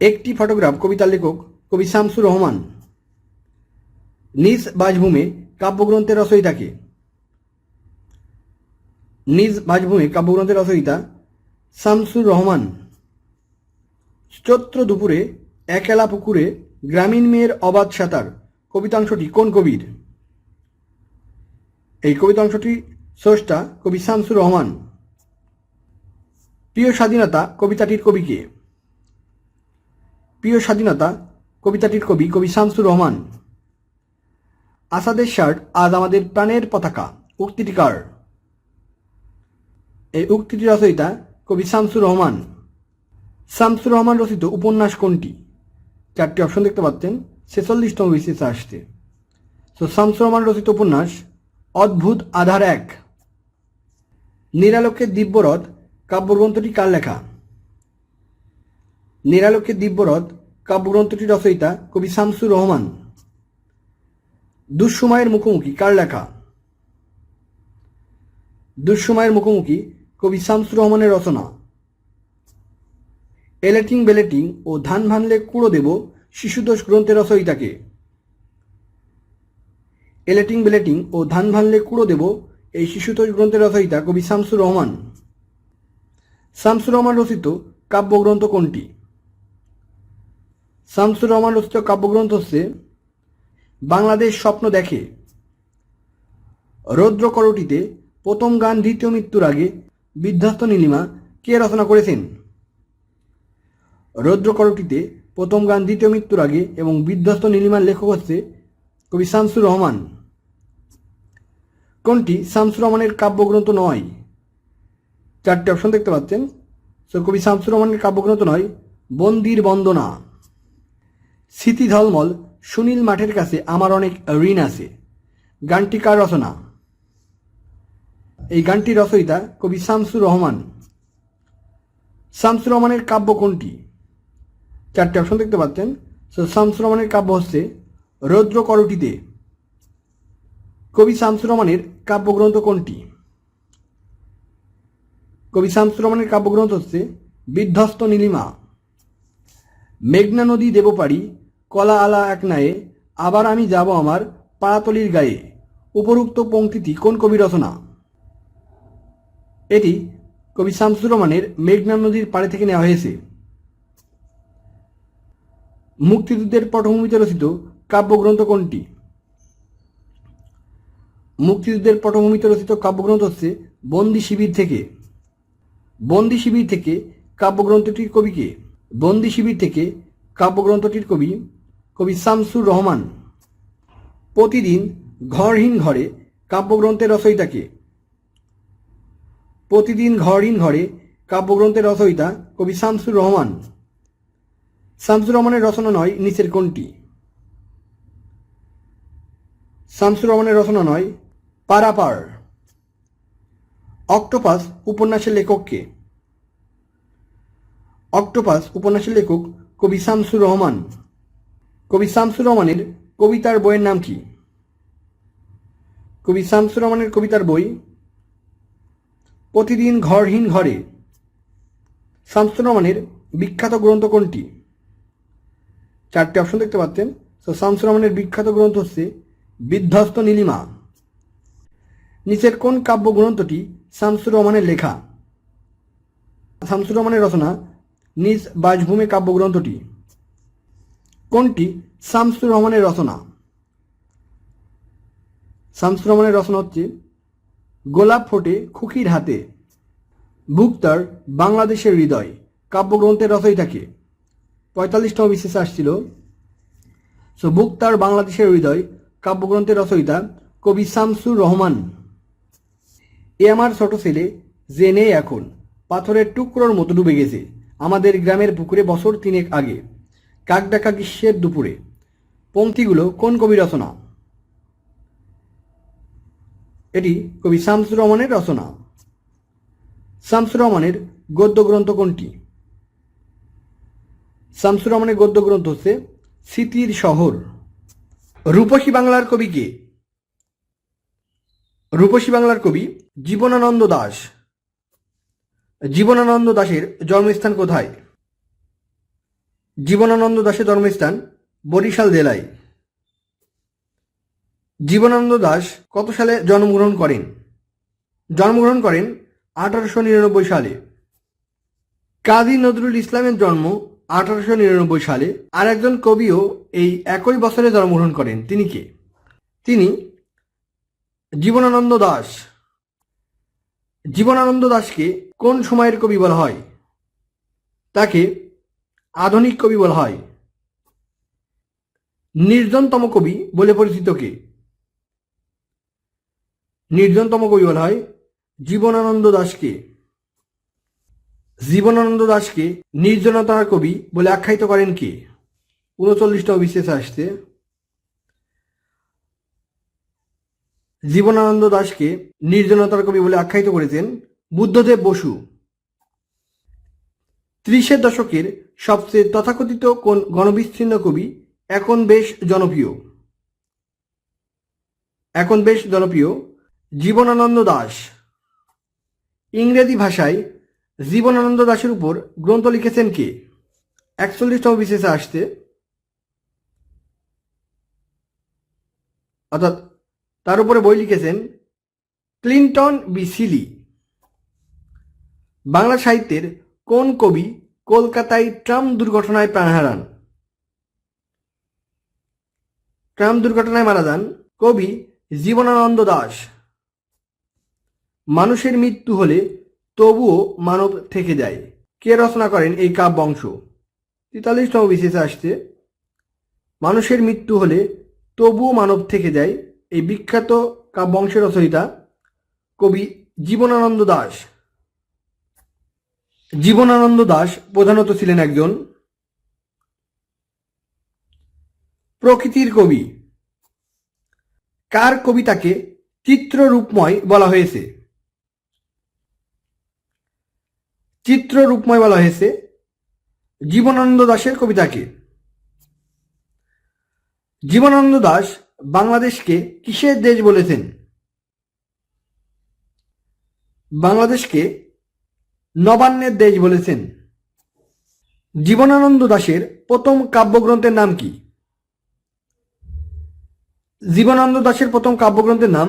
একটি ফটোগ্রাফ কবিতার লেখক কবি শামসুর রহমান। নিজ বাসভূমে কাব্যগ্রন্থের রচয়িতাকে? নিজ বাসভূমে কাব্যগ্রন্থের রচয়িতা শামসুর রহমান। চৈত্র দুপুরে একলা পুকুরে গ্রামীণ মেয়ের অবাধ সাঁতার কবিতাংশটি কোন কবির? এই কবিতাংশটি স্রষ্টা কবি শামসুর রহমান। প্রিয় স্বাধীনতা কবিতাটির কবিকে? প্রিয় স্বাধীনতা কবিতাটির কবি কবি শামসুর রহমান। আসাদের ষাট আজ আমাদের প্রাণের পতাকা উক্তিটি কার? এই উক্তিটির রচয়িতা কবি শামসুর রহমান। শামসুর রহমান রচিত উপন্যাস কোনটি? 4টে অপশন দেখতে পাচ্ছেন। 46তম বিশেষে আসছে। তো শামসুর রহমান রচিত উপন্যাস অদ্ভুত আধার এক। নিরালোকে দিব্যরথ কাব্যগ্রন্থটি কার লেখা? নিরালোকে দিব্যরথ কাব্যগ্রন্থটির রচয়িতা কবি শামসুর রহমান। দুঃসময়ের মুখোমুখি কার লেখা? দুঃসময়ের মুখোমুখি কবি শামসুর রহমানের রচনা। এলেটিং বেলেটিং ও ধান ভানলে কুড়ো দেব শিশুতোষ গ্রন্থের রচয়িতাকে? এলেটিং বেলেটিং ও ধান ভানলে কুড়ো দেব এই শিশুতোষ গ্রন্থের রচয়িতা কবি শামসুর রহমান। শামসুর রহমান রচিত কাব্যগ্রন্থ কোনটি? শামসুর রহমান রচিত কাব্যগ্রন্থ হচ্ছে বাংলাদেশ স্বপ্ন দেখে। রৌদ্র করটিতে প্রথম গান দ্বিতীয় মৃত্যুর আগে বিধ্বস্ত নীলিমা কে রচনা করেছেন? রৌদ্র করটিতে প্রথম গান দ্বিতীয় মৃত্যুর আগে এবং বিধ্বস্ত নীলিমার লেখক হচ্ছে কবি শামসুর রহমান। কোনটি শামসুর রহমানের কাব্যগ্রন্থ নয়? 4টে অপশন দেখতে পাচ্ছেন। সো কবি শামসুর রহমানের কাব্যগ্রন্থ নয় বন্দির বন্দনা। স্মৃতি ঝলমল সুনীল মাঠের কাছে আমার অনেক ঋণ আছে গানটি কার রচনা? এই গানটির রচয়িতা কবি শামসুর রহমান। শামসুর রহমানের কাব্য কোনটি? 4টে অপশন দেখতে পাচ্ছেন। সো শামসুর রহমানের কাব্য হচ্ছে রৌদ্র করটিতে। কবি শামসুর রহমানের কাব্যগ্রন্থ কোনটি? কবি শামসুর রহমানের কাব্যগ্রন্থ হচ্ছে বিধ্বস্ত নীলিমা। মেঘনা নদী দেব পারি, কলা আলা এক নায়ে, আবার আমি যাব আমার পাড়াতলির গায়ে। উপরোক্ত পংক্তিটি কোন কবি রচনা? এটি কবি শামসুর রহমানের মেঘনা নদীর পাড়ে থেকে নেওয়া হয়েছে। মুক্তিযুদ্ধের পটভূমিতে রচিত কাব্যগ্রন্থ কোনটি? মুক্তিযুদ্ধের পটভূমিতে রচিত কাব্যগ্রন্থ হচ্ছে বন্দি শিবির থেকে। বন্দি শিবির থেকে কাব্যগ্রন্থটির কবি কে? বন্দি শিবির থেকে কাব্যগ্রন্থটির কবি কবি শামসুর রহমান। প্রতিদিন ঘরহীন ঘরে কাব্যগ্রন্থের রচয়িতা কে? প্রতিদিন ঘরহীন ঘরে কাব্যগ্রন্থের রচয়িতা কবি শামসুর রহমান। শামসুর রহমানের রচনা নয় নিচের কোনটি? শামসুর রহমানের রচনা নয় পারাপার। অক্টোপাস উপন্যাসের লেখক কে? অক্টোপাস উপন্যাসের লেখক কবি শামসুর রহমান। কবি শামসুর রহমানের কবিতার বইয়ের নাম কি? কবি শামসুর রহমানের কবিতার বই প্রতিদিন ঘরহীন ঘরে। শামসুর রহমানের বিখ্যাত গ্রন্থ কোনটি? চারটি অপশন দেখতে পাচ্ছেন। তো শামসুর রহমানের বিখ্যাত গ্রন্থ হচ্ছে বিধ্বস্ত নীলিমা। নিচের কোন কাব্যগ্রন্থটি শামসুর রহমানের লেখা? শামসুর রহমানের রচনা নিজ বাসভূমে কাব্যগ্রন্থটি। কোনটি শামসুর রহমানের রচনা? শামসুর রহমানের রচনা হচ্ছে গোলাপ ফোটে খুকির হাতে। বুক তার বাংলাদেশের হৃদয় কাব্যগ্রন্থের রচয়িতাকে? 45তম বিশেষে আসছিল। সো বুক তার বাংলাদেশের হৃদয় কাব্যগ্রন্থের রচয়িতা কবি শামসুর রহমান। এ আমার ছোট ছেলে যে নেই এখন, পাথরের টুকরোর মতো ডুবে গেছে আমাদের গ্রামের পুকুরে বছর 3 আগে, কাক ডাকা গ্রীষ্মের দুপুরে। পংক্তিগুলো কোন কবি রচনা? এটি কবি শামসুর রহমানের রচনা। শামসুর রহমানের গদ্য গ্রন্থ কোনটি? শামসুর রহমানের গদ্য গ্রন্থ হচ্ছে স্মৃতির শহর। রূপসী বাংলার কবি কে? রূপসী বাংলার কবি জীবনানন্দ দাশ। জীবনানন্দ দাশের জন্মস্থান কোথায়? জীবনানন্দ দাশের জন্মস্থান বরিশাল জেলায়। জীবনানন্দ দাশ কত সালে জন্মগ্রহণ করেন? জন্মগ্রহণ করেন 1899 সালে। কাজী নজরুল ইসলামের জন্ম 1899 সালে। আর একজন কবিও এই একই বছরে জন্মগ্রহণ করেন। তিনি কে? তিনি জীবনানন্দ দাশ। জীবনানন্দ দাশকে কোন সময়ের কবি বলা হয়? তাকে আধুনিক কবি বলা হয়। নির্জনতম কবি বলে পরিচিত কে? নির্জনতম কবি বলা হয় জীবনানন্দ দাশকে। জীবনানন্দ দাশকে নির্জনতার কবি বলে আখ্যায়িত করেন কে? 39তম বিশেষে আসছে। জীবনানন্দ দাশকে নির্জনতার কবি বলে আখ্যায়িত করেছেন বুদ্ধদেব বসু। 30-এর দশকের সবচেয়ে তথাকথিত কোন গণবিচ্ছিন্ন কবি এখন বেশ জনপ্রিয়? এখন বেশ জনপ্রিয় জীবনানন্দ দাশ। ইংরেজি ভাষায় জীবনানন্দ দাশের উপর গ্রন্থ লিখেছেন কে? 41তম বিশেষে আসছে। অর্থাৎ তার উপরে বই লিখেছেন ক্লিন্টন বি সিলি। বাংলা সাহিত্যের কোন কবি কলকাতায় ট্রাম দুর্ঘটনায় প্রাণ হারান? ট্রাম দুর্ঘটনায় মারা যান কবি জীবনানন্দ দাশ। মানুষের মৃত্যু হলে তবুও মানব থেকে যায় কে রচনা করেন এই কাব্যাংশ? 43তম বিশেষে আসছে। মানুষের মৃত্যু হলে তবুও মানব থেকে যায় এই বিখ্যাত কাব্যাংশের রচয়িতা কবি জীবনানন্দ দাশ। জীবনানন্দ দাশ প্রধানত ছিলেন একজন প্রকৃতির কবি। কার কবিতাকে চিত্ররূপময় বলা হয়েছে? চিত্ররূপময় বলা হয়েছে জীবনানন্দ দাশের কবিতাকে। জীবনানন্দ দাশ বাংলাদেশকে কিসের দেশ বলেছেন? বাংলাদেশকে নবান্নের দেশ বলেছেন। জীবনানন্দ দাশের প্রথম কাব্যগ্রন্থের নাম কি? জীবনানন্দ দাশের প্রথম কাব্যগ্রন্থের নাম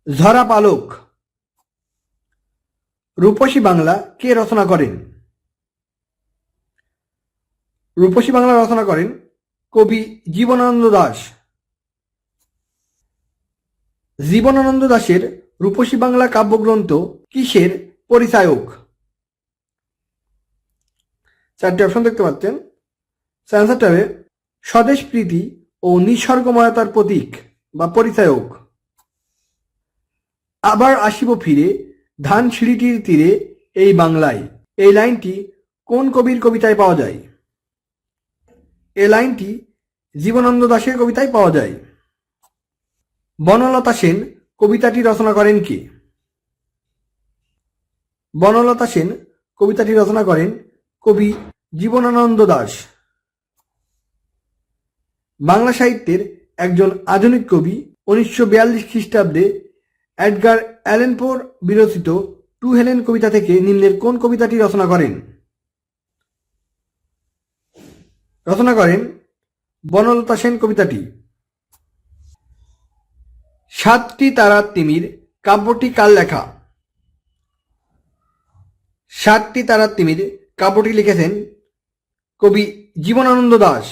ঝরা পালক। রূপসী বাংলা কে রচনা করেন? রূপসী বাংলা রচনা করেন কবি জীবনানন্দ দাশ। জীবনানন্দ দাশের রূপসী বাংলা কাব্যগ্রন্থ কিসের পরিচায়ক? চারটি অপশন দেখতে পাচ্ছেন। অ্যান্সারটা হবে স্বদেশ প্রীতি ও নিসর্গময়তার প্রতীক বা পরিচায়ক। আবার আসিব ফিরে ধানসিঁড়িটির তীরে এই বাংলায়, এই লাইনটি কোন কবির কবিতায় পাওয়া যায়? এই লাইনটি জীবনানন্দ দাশের কবিতায় পাওয়া যায়। বনলতা সেন কবিতাটি রচনা করেন কে? বনলতা সেন কবিতাটি রচনা করেন কবি জীবনানন্দ দাশ। বাংলা সাহিত্যের একজন আধুনিক কবি 1942 খ্রিস্টাব্দে এডগার অ্যালেন পোর বিরচিত টু হেলেন কবিতা থেকে নিম্নের কোন কবিতাটি রচনা করেন? রচনা করেন বনলতা সেন কবিতাটি। সাতটি তারার তিমির কাব্যটি কার লেখা? সাতটি তারার তিমির কাব্যটি লিখেছেন কবি জীবনানন্দ দাশ।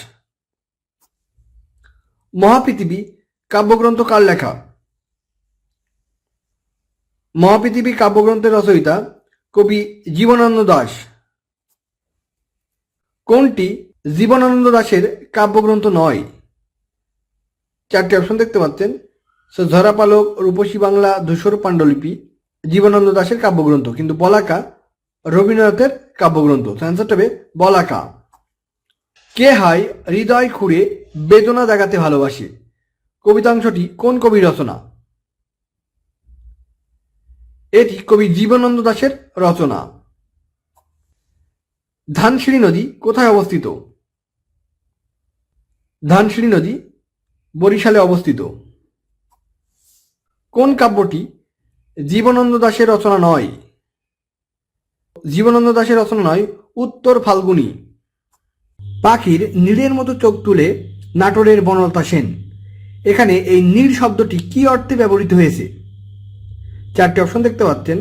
মহাপৃথিবী কাব্যগ্রন্থ কার লেখা? মহাপৃথিবী কাব্যগ্রন্থের রচয়িতা কবি জীবনানন্দ দাশ। কোনটি জীবনানন্দ দাশের কাব্যগ্রন্থ নয়? চারটি অপশন দেখতে পাচ্ছেন। ঝরা পালক, রূপসী বাংলা, ধূসর পাণ্ডুলিপি জীবনানন্দ দাশের কাব্যগ্রন্থ, কিন্তু বলাকা রবীন্দ্রনাথের কাব্যগ্রন্থ। অ্যান্সারটা হবে বলাকা। কে হায় হৃদয় খুঁড়ে বেদনা জাগাতে ভালোবাসে কবিতাংশটি কোন কবির রচনা? এটি কবি জীবনানন্দ দাশের রচনা। ধানসিঁড়ি নদী কোথায় অবস্থিত? ধানসিঁড়ি নদী বরিশালে অবস্থিত। কোন কাব্যটি জীবনানন্দ দাশের রচনা নয়? জীবনানন্দ দাশের রচনা নয় উত্তর ফাল্গুনী। পাখির নীড়ের মতো চোখ তুলে নাটোরের বনলতা সেন, এখানে এই নীড় শব্দটি কি অর্থে ব্যবহৃত হয়েছে? চারটি অপশন দেখতে পাচ্ছেন।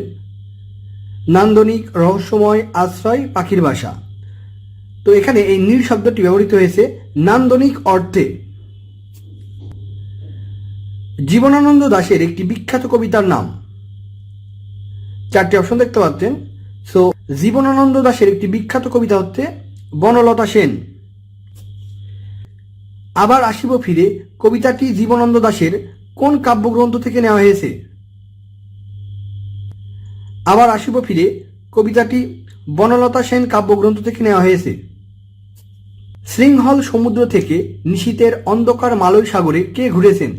নান্দনিক, রহস্যময়, আশ্রয়, পাখির বাসা। তো এখানে এই নীড় শব্দটি ব্যবহৃত হয়েছে নান্দনিক অর্থে। জীবনানন্দ দাশের একটি বিখ্যাত কবিতার নাম। চারটি অপশন দেখতে পাচ্ছেন। সো জীবনানন্দ দাশের একটি বিখ্যাত কবিতা হচ্ছে বনলতা সেন। আবার আসিব ফিরে কবিতাটি জীবনানন্দ দাশের কোন কাব্যগ্রন্থ থেকে নেওয়া হয়েছে? আবার আসিব ফিরে কবিতাটি বনলতা সেন কাব্যগ্রন্থ থেকে নেওয়া হয়েছে। শৃঙ্খল সমুদ্র থেকে নিশীথের অন্ধকার মালয় সাগরে কে ঘুরেছেন?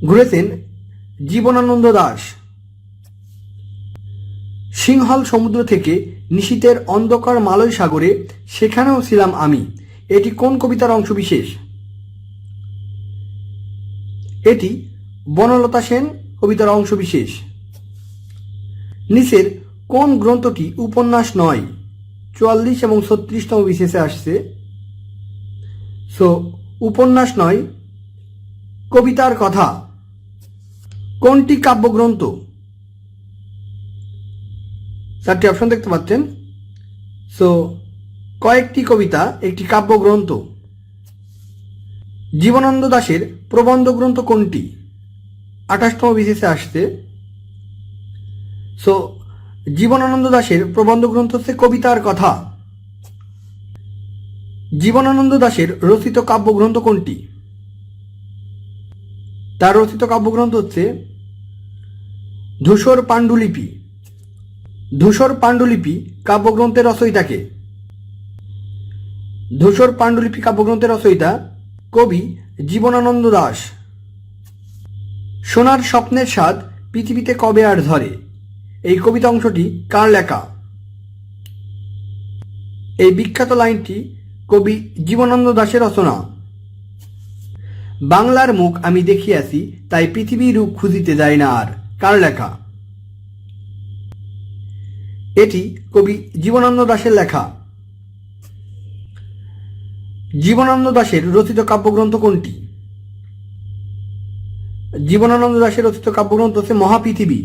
ঘুরেছেন জীবনানন্দ দাশ। সিংহল সমুদ্র থেকে নিশীথের অন্ধকার মালয় সাগরে সেখানেও ছিলাম আমি, এটি কোন কবিতার অংশ বিশেষ? এটি বনলতা সেন কবিতার অংশ বিশেষ। নিচের কোন গ্রন্থটি উপন্যাস নয়? 44 এবং 36তম বিশেষে আসছে। সো উপন্যাস নয়, কবিতার কথা। কোনটি কাব্যগ্রন্থ? চারটি অপশন দেখতে পাচ্ছেন। সো কয়েকটি কবিতা একটি কাব্যগ্রন্থ। জীবনানন্দ দাশের প্রবন্ধ গ্রন্থ কোনটি? 28তম বিশেষে আসছে। সো জীবনানন্দ দাশের প্রবন্ধ গ্রন্থ হচ্ছে কবিতার কথা। জীবনানন্দ দাশের রচিত কাব্যগ্রন্থ কোনটি? তার রচিত কাব্যগ্রন্থ হচ্ছে ধূসর পাণ্ডুলিপি। ধূসর পাণ্ডুলিপি কাব্যগ্রন্থের রচয়িতাকে? ধূসর পাণ্ডুলিপি কাব্যগ্রন্থের রচয়িতা কবি জীবনানন্দ দাশ। সোনার স্বপ্নের স্বাদ পৃথিবীতে কবে আর ধরে, এই কবিতা অংশটি কার লেখা? এই বিখ্যাত লাইনটি কবি জীবনানন্দ দাশের রচনা। বাংলার মুখ আমি দেখিয়াছি, তাই পৃথিবীর রূপ খুঁজিতে যাই না আর, কার লেখা? এটি কবি জীবনানন্দ দাশের লেখা। জীবনানন্দ দাশের রচিত কাব্যগ্রন্থ কোনটি? জীবনানন্দ দাশের রচিত কাব্যগ্রন্থ হচ্ছে মহাপৃথিবী।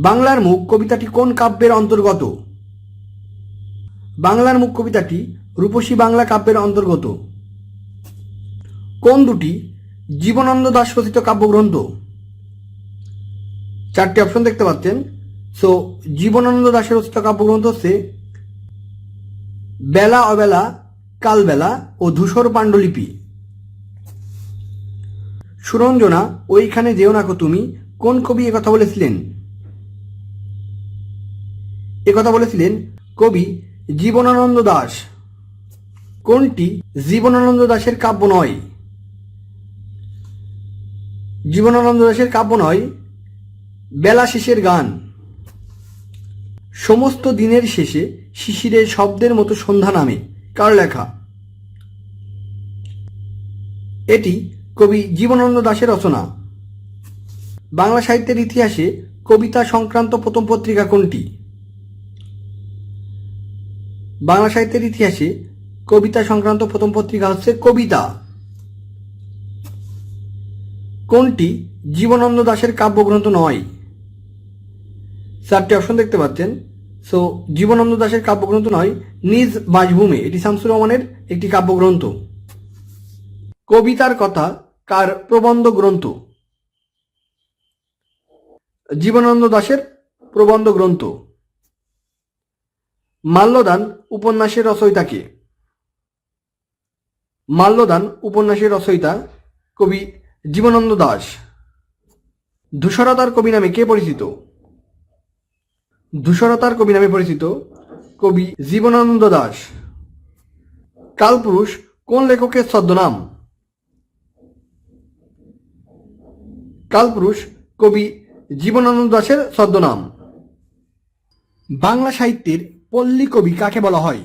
বাংলার মুখ কবিতাটি কোন কাব্যের অন্তর্গত? বাংলার মুখ কবিতাটি রূপসী বাংলা কাব্যের অন্তর্গত। কোন দুটি জীবনানন্দ দাশ রচিত কাব্যগ্রন্থ? চারটি অপশন দেখতে পাচ্ছেন। সো জীবনানন্দ দাশের রচিত কাব্যগ্রন্থ হচ্ছে বেলা অবেলা, কালবেলা ও ধূসর পাণ্ডুলিপি। সুরঞ্জনা ওইখানে যেও না কো তুমি কোন কবি একথা বলেছিলেন? একথা বলেছিলেন কবি জীবনানন্দ দাশ। কোনটি জীবনানন্দ দাশের কাব্য নয়? জীবনানন্দ দাশের কাব্য নয় বেলা শেষের গান। সমস্ত দিনের শেষে শিশিরের শব্দের মতো সন্ধ্যা নামে কার লেখা? এটি কবি জীবনানন্দ দাশের রচনা। বাংলা সাহিত্যের ইতিহাসে কবিতা সংক্রান্ত প্রথম পত্রিকা কোনটি? বাংলা সাহিত্যের ইতিহাসে কবিতা সংক্রান্ত প্রথম পত্রিকা হচ্ছে কবিতা। কোনটি জীবনানন্দ দাশের কাব্যগ্রন্থ নয়? চারটি অপশন দেখতে পাচ্ছেন। সো জীবনানন্দ দাশের কাব্যগ্রন্থ নয় নিজ বাসভূমে, এটি শামসুর রহমানের একটি কাব্যগ্রন্থ। কবিতার কথা কার প্রবন্ধ গ্রন্থ? জীবনানন্দ দাশের প্রবন্ধ গ্রন্থ। মাল্যদান উপন্যাসের রচয়িতা কে? মাল্যদান উপন্যাসের রচয়িতা কবি জীবনানন্দ দাশ। ধূসরতার কবি নামে কে পরিচিত? ধূসরতার কবি নামে পরিচিত কবি জীবনানন্দ দাশ। কালপুরুষ কোন লেখকের ছদ্মনাম? কালপুরুষ কবি জীবনানন্দ দাশের ছদ্মনাম। বাংলা সাহিত্যের পল্লী কবি কাকে বলা হয়?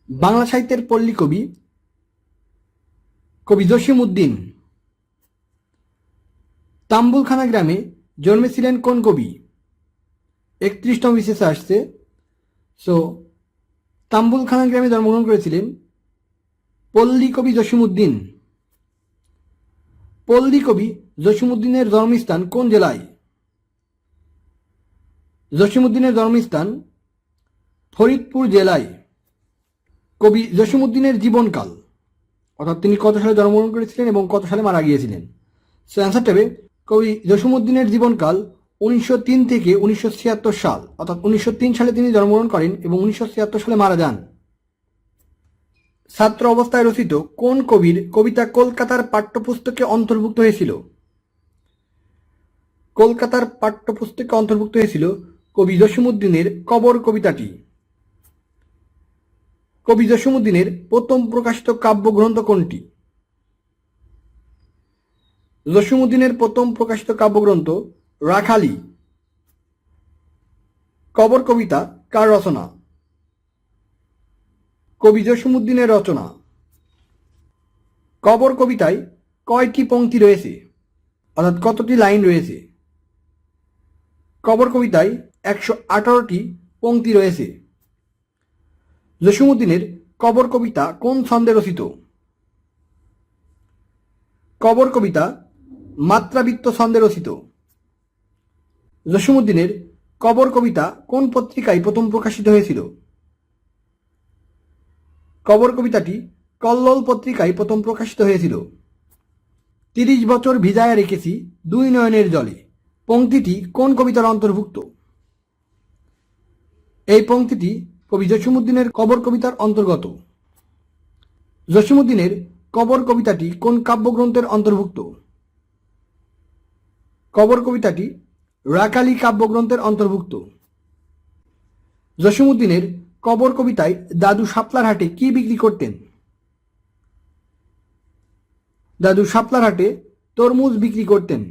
বাংলা সাহিত্যের পল্লী কবি কবি জসিমউদ্দিন। তাম্বুলখানা গ্রামে জন্মেছিলেন কোন কবি? 31তম বিশেষে আসছে। সো তাম্বুলখানা গ্রামে জন্মগ্রহণ করেছিলেন পল্লী কবি জসিমউদ্দিন। পল্লী কবি জসিমউদ্দিনের জন্মস্থান কোন জেলায়? জসিমউদ্দিনের জন্মস্থান ফরিদপুর জেলায়। কবি জসিমউদ্দিনের জীবনকাল, অর্থাৎ তিনি কত সালে জন্মগ্রহণ করেছিলেন এবং কত সালে মারা গিয়েছিলেন। সো অ্যান্সারটা হবে কবি জসিমউদ্দিনের জীবনকাল 1903 থেকে 1976 সাল, অর্থাৎ 1903 সালে তিনি জন্মগ্রহণ করেন এবং 1976 সালে মারা যান। ছাত্র অবস্থায় রচিত কোন কবির কবিতা কলকাতার পাঠ্যপুস্তকে অন্তর্ভুক্ত হয়েছিল? কলকাতার পাঠ্যপুস্তকে অন্তর্ভুক্ত হয়েছিল কবি জসিমউদ্দিনের কবর কবিতাটি। কবি জসিমউদ্দিনের প্রথম প্রকাশিত কাব্যগ্রন্থ কোনটি? জসিমউদ্দিনের প্রথম প্রকাশিত কাব্যগ্রন্থ রাখালি। কবর কবিতা কার রচনা? কবি জসিমউদ্দিনের রচনা। কবর কবিতায় কয়টি পংক্তি রয়েছে, অর্থাৎ কতটি লাইন রয়েছে? কবর কবিতায় 118টি পংক্তি রয়েছে। জসিমউদ্দিনের কবর কবিতা কোন ছন্দে রচিত? কবর কবিতা মাত্রাবৃত্ত ছন্দে রচিত। জসিমউদ্দিনের কবর কবিতা কোন পত্রিকায় প্রথম প্রকাশিত হয়েছিল? কবর কবিতাটি কল্লোল পত্রিকায় প্রথম প্রকাশিত হয়েছিল। 30 বছর ভিজায়া রেখেছি দুই নয়নের জলে পংক্তিটি কোন কবিতার অন্তর্ভুক্ত? এই পংক্তিটি কবি জসিমউদ্দিনের কবর কবিতার অন্তর্গত। জসিমউদ্দিনের কবর কবিতাটি কোন কাব্যগ্রন্থের অন্তর্ভুক্ত? কবর কবিতাটি রাখালি কাব্যগ্রন্থের অন্তর্ভুক্ত। জসিমউদ্দিনের কবর কবিতায় দাদু শাপলার হাটে কি বিক্রি করতেন? দাদু শাপলার হাটে তরমুজ বিক্রি করতেন।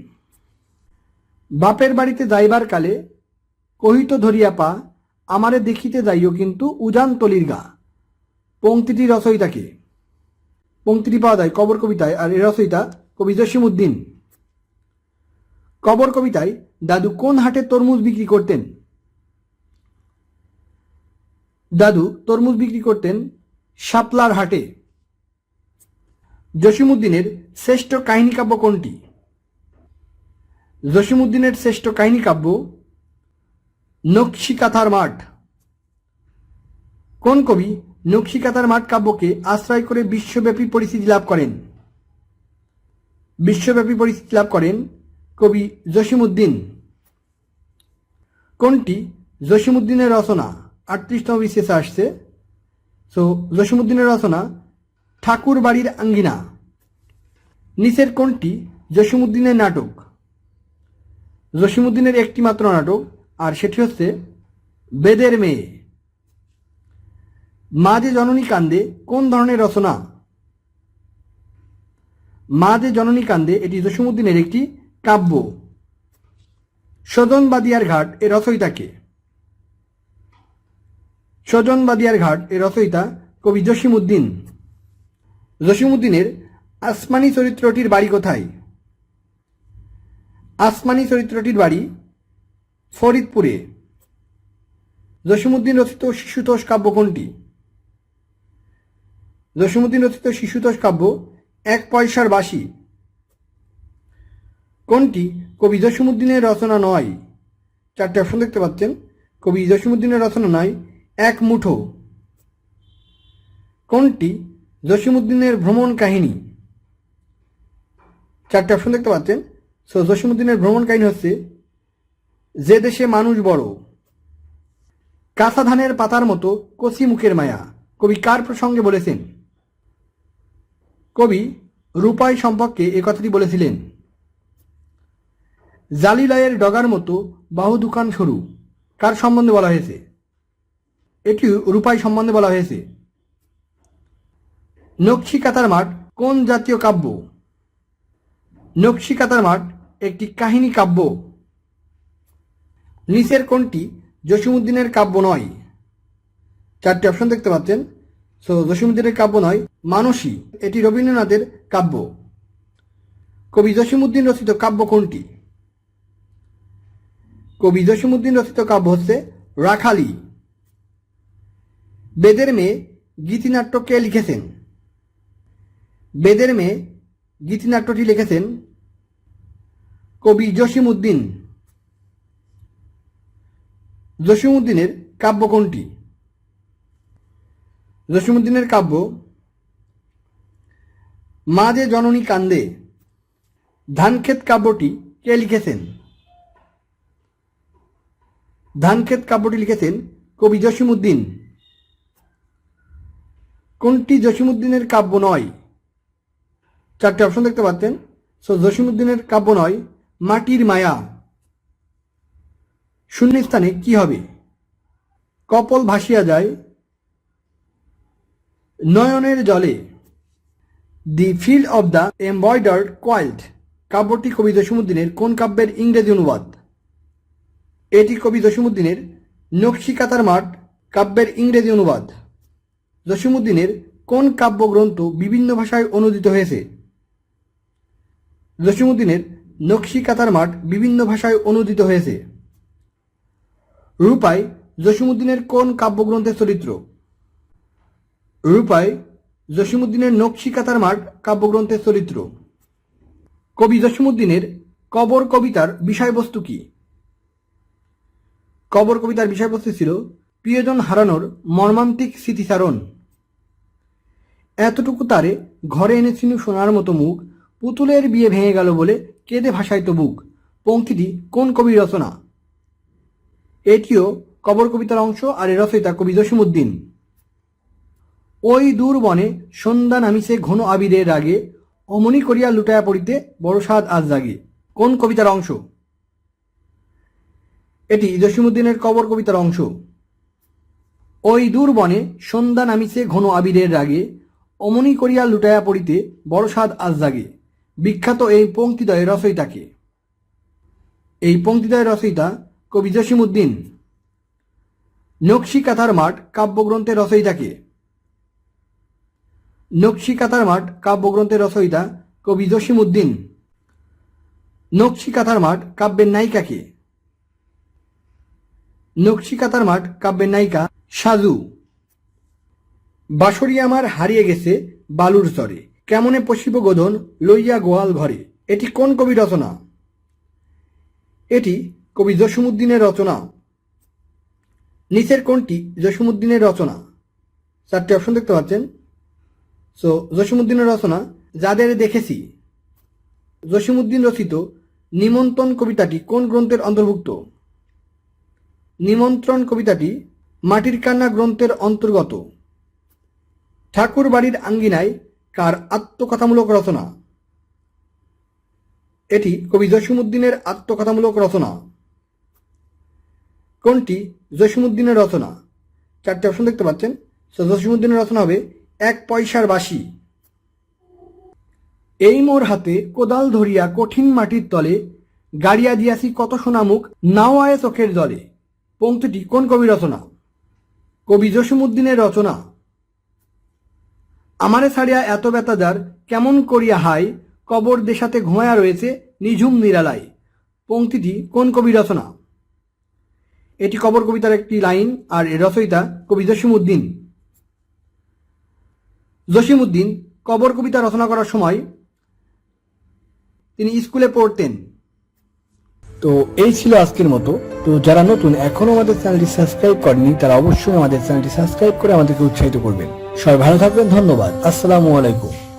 বাপের বাড়িতে যাইবার কালে কহিত ধরিয়া পা আমারে দেখিতে যাইও কিন্তু উজান তলির গা পংক্তিটি রচয়িতাকে? পংক্তিটি পাওয়া যায় কবর কবিতায়, আর এর রচয়িতা কবি জসিমউদ্দিন। কবর কবিতায় দাদু কোন হাটে তরমুজ বিক্রি করতেন? দাদু তরমুজ বিক্রি করতেন শাপলার হাটে। জসিমউদ্দিনের শ্রেষ্ঠ কাহিনী কাব্য কোনটি? জসিমউদ্দিনের শ্রেষ্ঠ কাহিনী কাব্য নকশিকাঁথার মাঠ। কোন কবি নকশিকাঁথার মাঠ কাব্যকে আশ্রয় করে বিশ্বব্যাপী পরিচিতি লাভ করেন? বিশ্বব্যাপী পরিচিতি লাভ করেন কবি জসিমউদ্দিন। কোনটি জসিমউদ্দিনের রচনা? 38তম বিসিএসে আসছে। সো জসিমউদ্দিনের রচনা ঠাকুর বাড়ির আঙ্গিনা। নিচের কোনটি জসিমউদ্দিনের নাটক? জসিমউদ্দিনের একটি মাত্র নাটক, আর সেটি হচ্ছে বেদের মেয়ে। মা যে জননী কান্দে কোন ধরনের রচনা? মা যে জননী কান্দে এটি জসিমউদ্দিনের একটি কাব্য। সজন বাদিয়ার ঘাট এর রচয়িতা কে? সজন বাদিয়ার ঘাট এর রচয়িতা কবি জসিমউদ্দিন। জসিমউদ্দিনের আসমানি চরিত্রটির বাড়ি কোথায়? আসমানি চরিত্রটির বাড়ি ফরিদপুরে। জসিমউদ্দিন রচিত শিশুতোষ কাব্য কোনটি? জসিমউদ্দিন রচিত শিশুতোষ কাব্য এক পয়সার বাঁশি। কোনটি কবি জসিমউদ্দিনের রচনা নয়? চারটি অপশন দেখতে পাচ্ছেন। কবি জসিমউদ্দিনের রচনা নয় এক মুঠো। কোনটি জসিমউদ্দিনের ভ্রমণ কাহিনী? চারটি অপশন দেখতে পাচ্ছেন। সো জসিমউদ্দিনের ভ্রমণ কাহিনী হচ্ছে যে দেশে মানুষ বড়। কাঁচা ধানের পাতার মতো কচি মুখের মায়া কবি কার প্রসঙ্গে বলেছেন? কবি রূপাই সম্পর্কে এ কথাটি বলেছিলেন। জালিলাইয়ের ডগার মতো বাহু দুখান সরু কার সম্বন্ধে বলা হয়েছে? এটিও রূপাই সম্বন্ধে বলা হয়েছে। নকশিকাঁথার মাঠ কোন জাতীয় কাব্য? নকশিকাঁথার মাঠ একটি কাহিনী কাব্য। নিচের কোনটি জসিমউদ্দিনের কাব্য নয়? চারটি অপশন দেখতে পাচ্ছেন। সো জসিমউদ্দিনের কাব্য নয় মানসী, এটি রবীন্দ্রনাথের কাব্য। কবি জসিমউদ্দিন রচিত কাব্য কোনটি? কবি জসিমউদ্দিন রচিত কাব্য হচ্ছে রাখালি। বেদের মেয়ে গীতিনাট্য কে লিখেছেন? বেদের মেয়ে গীতিনাট্যটি লিখেছেন কবি জসিমউদ্দিন। জসিমউদ্দিনের কাব্য কোনটি? জসিমউদ্দিনের কাব্য মা যে জননী কান্দে। ধানক্ষেত কাব্যটি কে লিখেছেন? ধানক্ষেত কাব্যটি লিখেছেন কবি জসিমউদ্দিন। কোনটি জসিমউদ্দিনের কাব্য নয়? চারটি অপশন দেখতে পাচ্ছেন। সো জসিমউদ্দিনের কাব্য নয় মাটির মায়া। শূন্যস্থানে কি হবে? কপল ভাসিয়া যায় নয়নের জলে। The field of the embroidered quilt কাব্যটি কবি জসিমউদ্দিনের কোন কাব্যের ইংরেজি অনুবাদ? এটি কবি জসিমউদ্দিনের নকশিকাঁথার মাঠ কাব্যের ইংরেজি অনুবাদ। জসিমউদ্দিনের কোন কাব্যগ্রন্থ বিভিন্ন ভাষায় অনুদিত হয়েছে? জসিমউদ্দিনের নকশিকাঁথার মাঠ বিভিন্ন ভাষায় অনুদিত হয়েছে। রূপাই জসিমউদ্দিনের কোন কাব্যগ্রন্থের চরিত্র? রূপাই জসিমউদ্দিনের নকশিকাঁথার মাঠ কাব্যগ্রন্থের চরিত্র। কবি জসিমউদ্দিনের কবর কবিতার বিষয়বস্তু কি? কবর কবিতার বিষয়বস্তু ছিল প্রিয়জন হারানোর মর্মান্তিক স্মৃতিচারণ। এতটুকু তারে ঘরে এনেছিনু সোনার মতো মুখ, পুতুলের বিয়ে ভেঙে গেল বলে কেঁদে ভাসাইত বুক। পংক্তিটি কোন কবির রচনা? এটিও কবর কবিতার অংশ, আর এর রচয়িতা কবি জসিমউদ্দিন। ওই দূর বনে সন্ধ্যা নামিছে ঘন আবিরের রাগে, অমনি করিয়া লুটায়া পড়িতে বড় সাদ আজ জাগে। কোন কবিতার অংশ? এটি জসিমউদ্দিনের কবর কবিতার অংশ। ওই দূর বনে সন্ধ্যা নামিছে ঘন আবিরের রাগে, অমনি করিয়া লুটায়া পড়িতে বড় সাদ আজ জাগে। বিখ্যাত এই পংক্তিদ্বয়ের রচয়িতা কে? এই পংক্তিদ্বয়ের রচয়িতা কবি জসিমউদ্দিন। নকশিকাঁথার মাঠ কাব্যগ্রন্থের রচয়িতা কে? নকশিকাঁথার মাঠ কাব্যগ্রন্থের রচয়িতা কবি জসিমউদ্দিন। নকশি কাঁথার মাঠ কাব্যের নায়িকা কে? নকশি কাঁথার মাঠ কাব্যের নায়িকা সাজু। বাঁশরি আমার হারিয়ে গেছে বালুর চরে, কেমনে পশিব গোধন লইয়া গোয়াল ঘরে। এটি কোন কবি রচনা? এটি কবি জসীমউদ্দীনের রচনা। নিচের কোনটি জসীমউদ্দীনের রচনা? চারটি অপশন দেখতে পাচ্ছেন। সো জসীমউদ্দীনের রচনা যাদের দেখেছি। জসীমউদ্দীন রচিত নিমন্ত্রণ কবিতাটি কোন গ্রন্থের অন্তর্ভুক্ত? নিমন্ত্রণ কবিতাটি মাটির কান্না গ্রন্থের অন্তর্গত। ঠাকুর বাড়ির আঙ্গিনায় কার আত্মকথামূলক রচনা? এটি কবি জসীমউদ্দীনের আত্মকথামূলক রচনা। কোনটি জসীমউদ্দীনের রচনা? চারটি অপশন দেখতে পাচ্ছেন। সো জসীমউদ্দীনের রচনা হবে এক পয়সার বাঁশি। এই মোর হাতে কোদাল ধরিয়া কঠিন মাটির তলে, গাড়িয়া দিয়াছি কত সোনামুখ নাও আয়ে চোখের জলে। পংক্তিটি কোন কবি রচনা? কবি জসীমউদ্দীনের রচনা। আমারে ছাড়িয়া এত বেতাজার কেমন করিয়া হাই, কবর দেশাতে ঘুমায়া রয়েছে নিঝুম নিরালায়। পংক্তিটি কোন কবি রচনা? এটি কবর কবিতার একটি লাইন, আর এর রচয়িতা কবি জসীমউদ্দীন। জসীমউদ্দীন কবর কবিতা রচনা করার সময় তিনি স্কুলে পড়তেন। তো এই ছিল আজকের মতো। তো যারা নতুন এখনো আমাদের চ্যানেলটি সাবস্ক্রাইব করেনি তারা অবশ্যই আমাদের চ্যানেলটি সাবস্ক্রাইব করে আমাদেরকে উৎসাহিত করবেন। সবাই ভালো থাকবেন। ধন্যবাদ। আসসালামু আলাইকুম।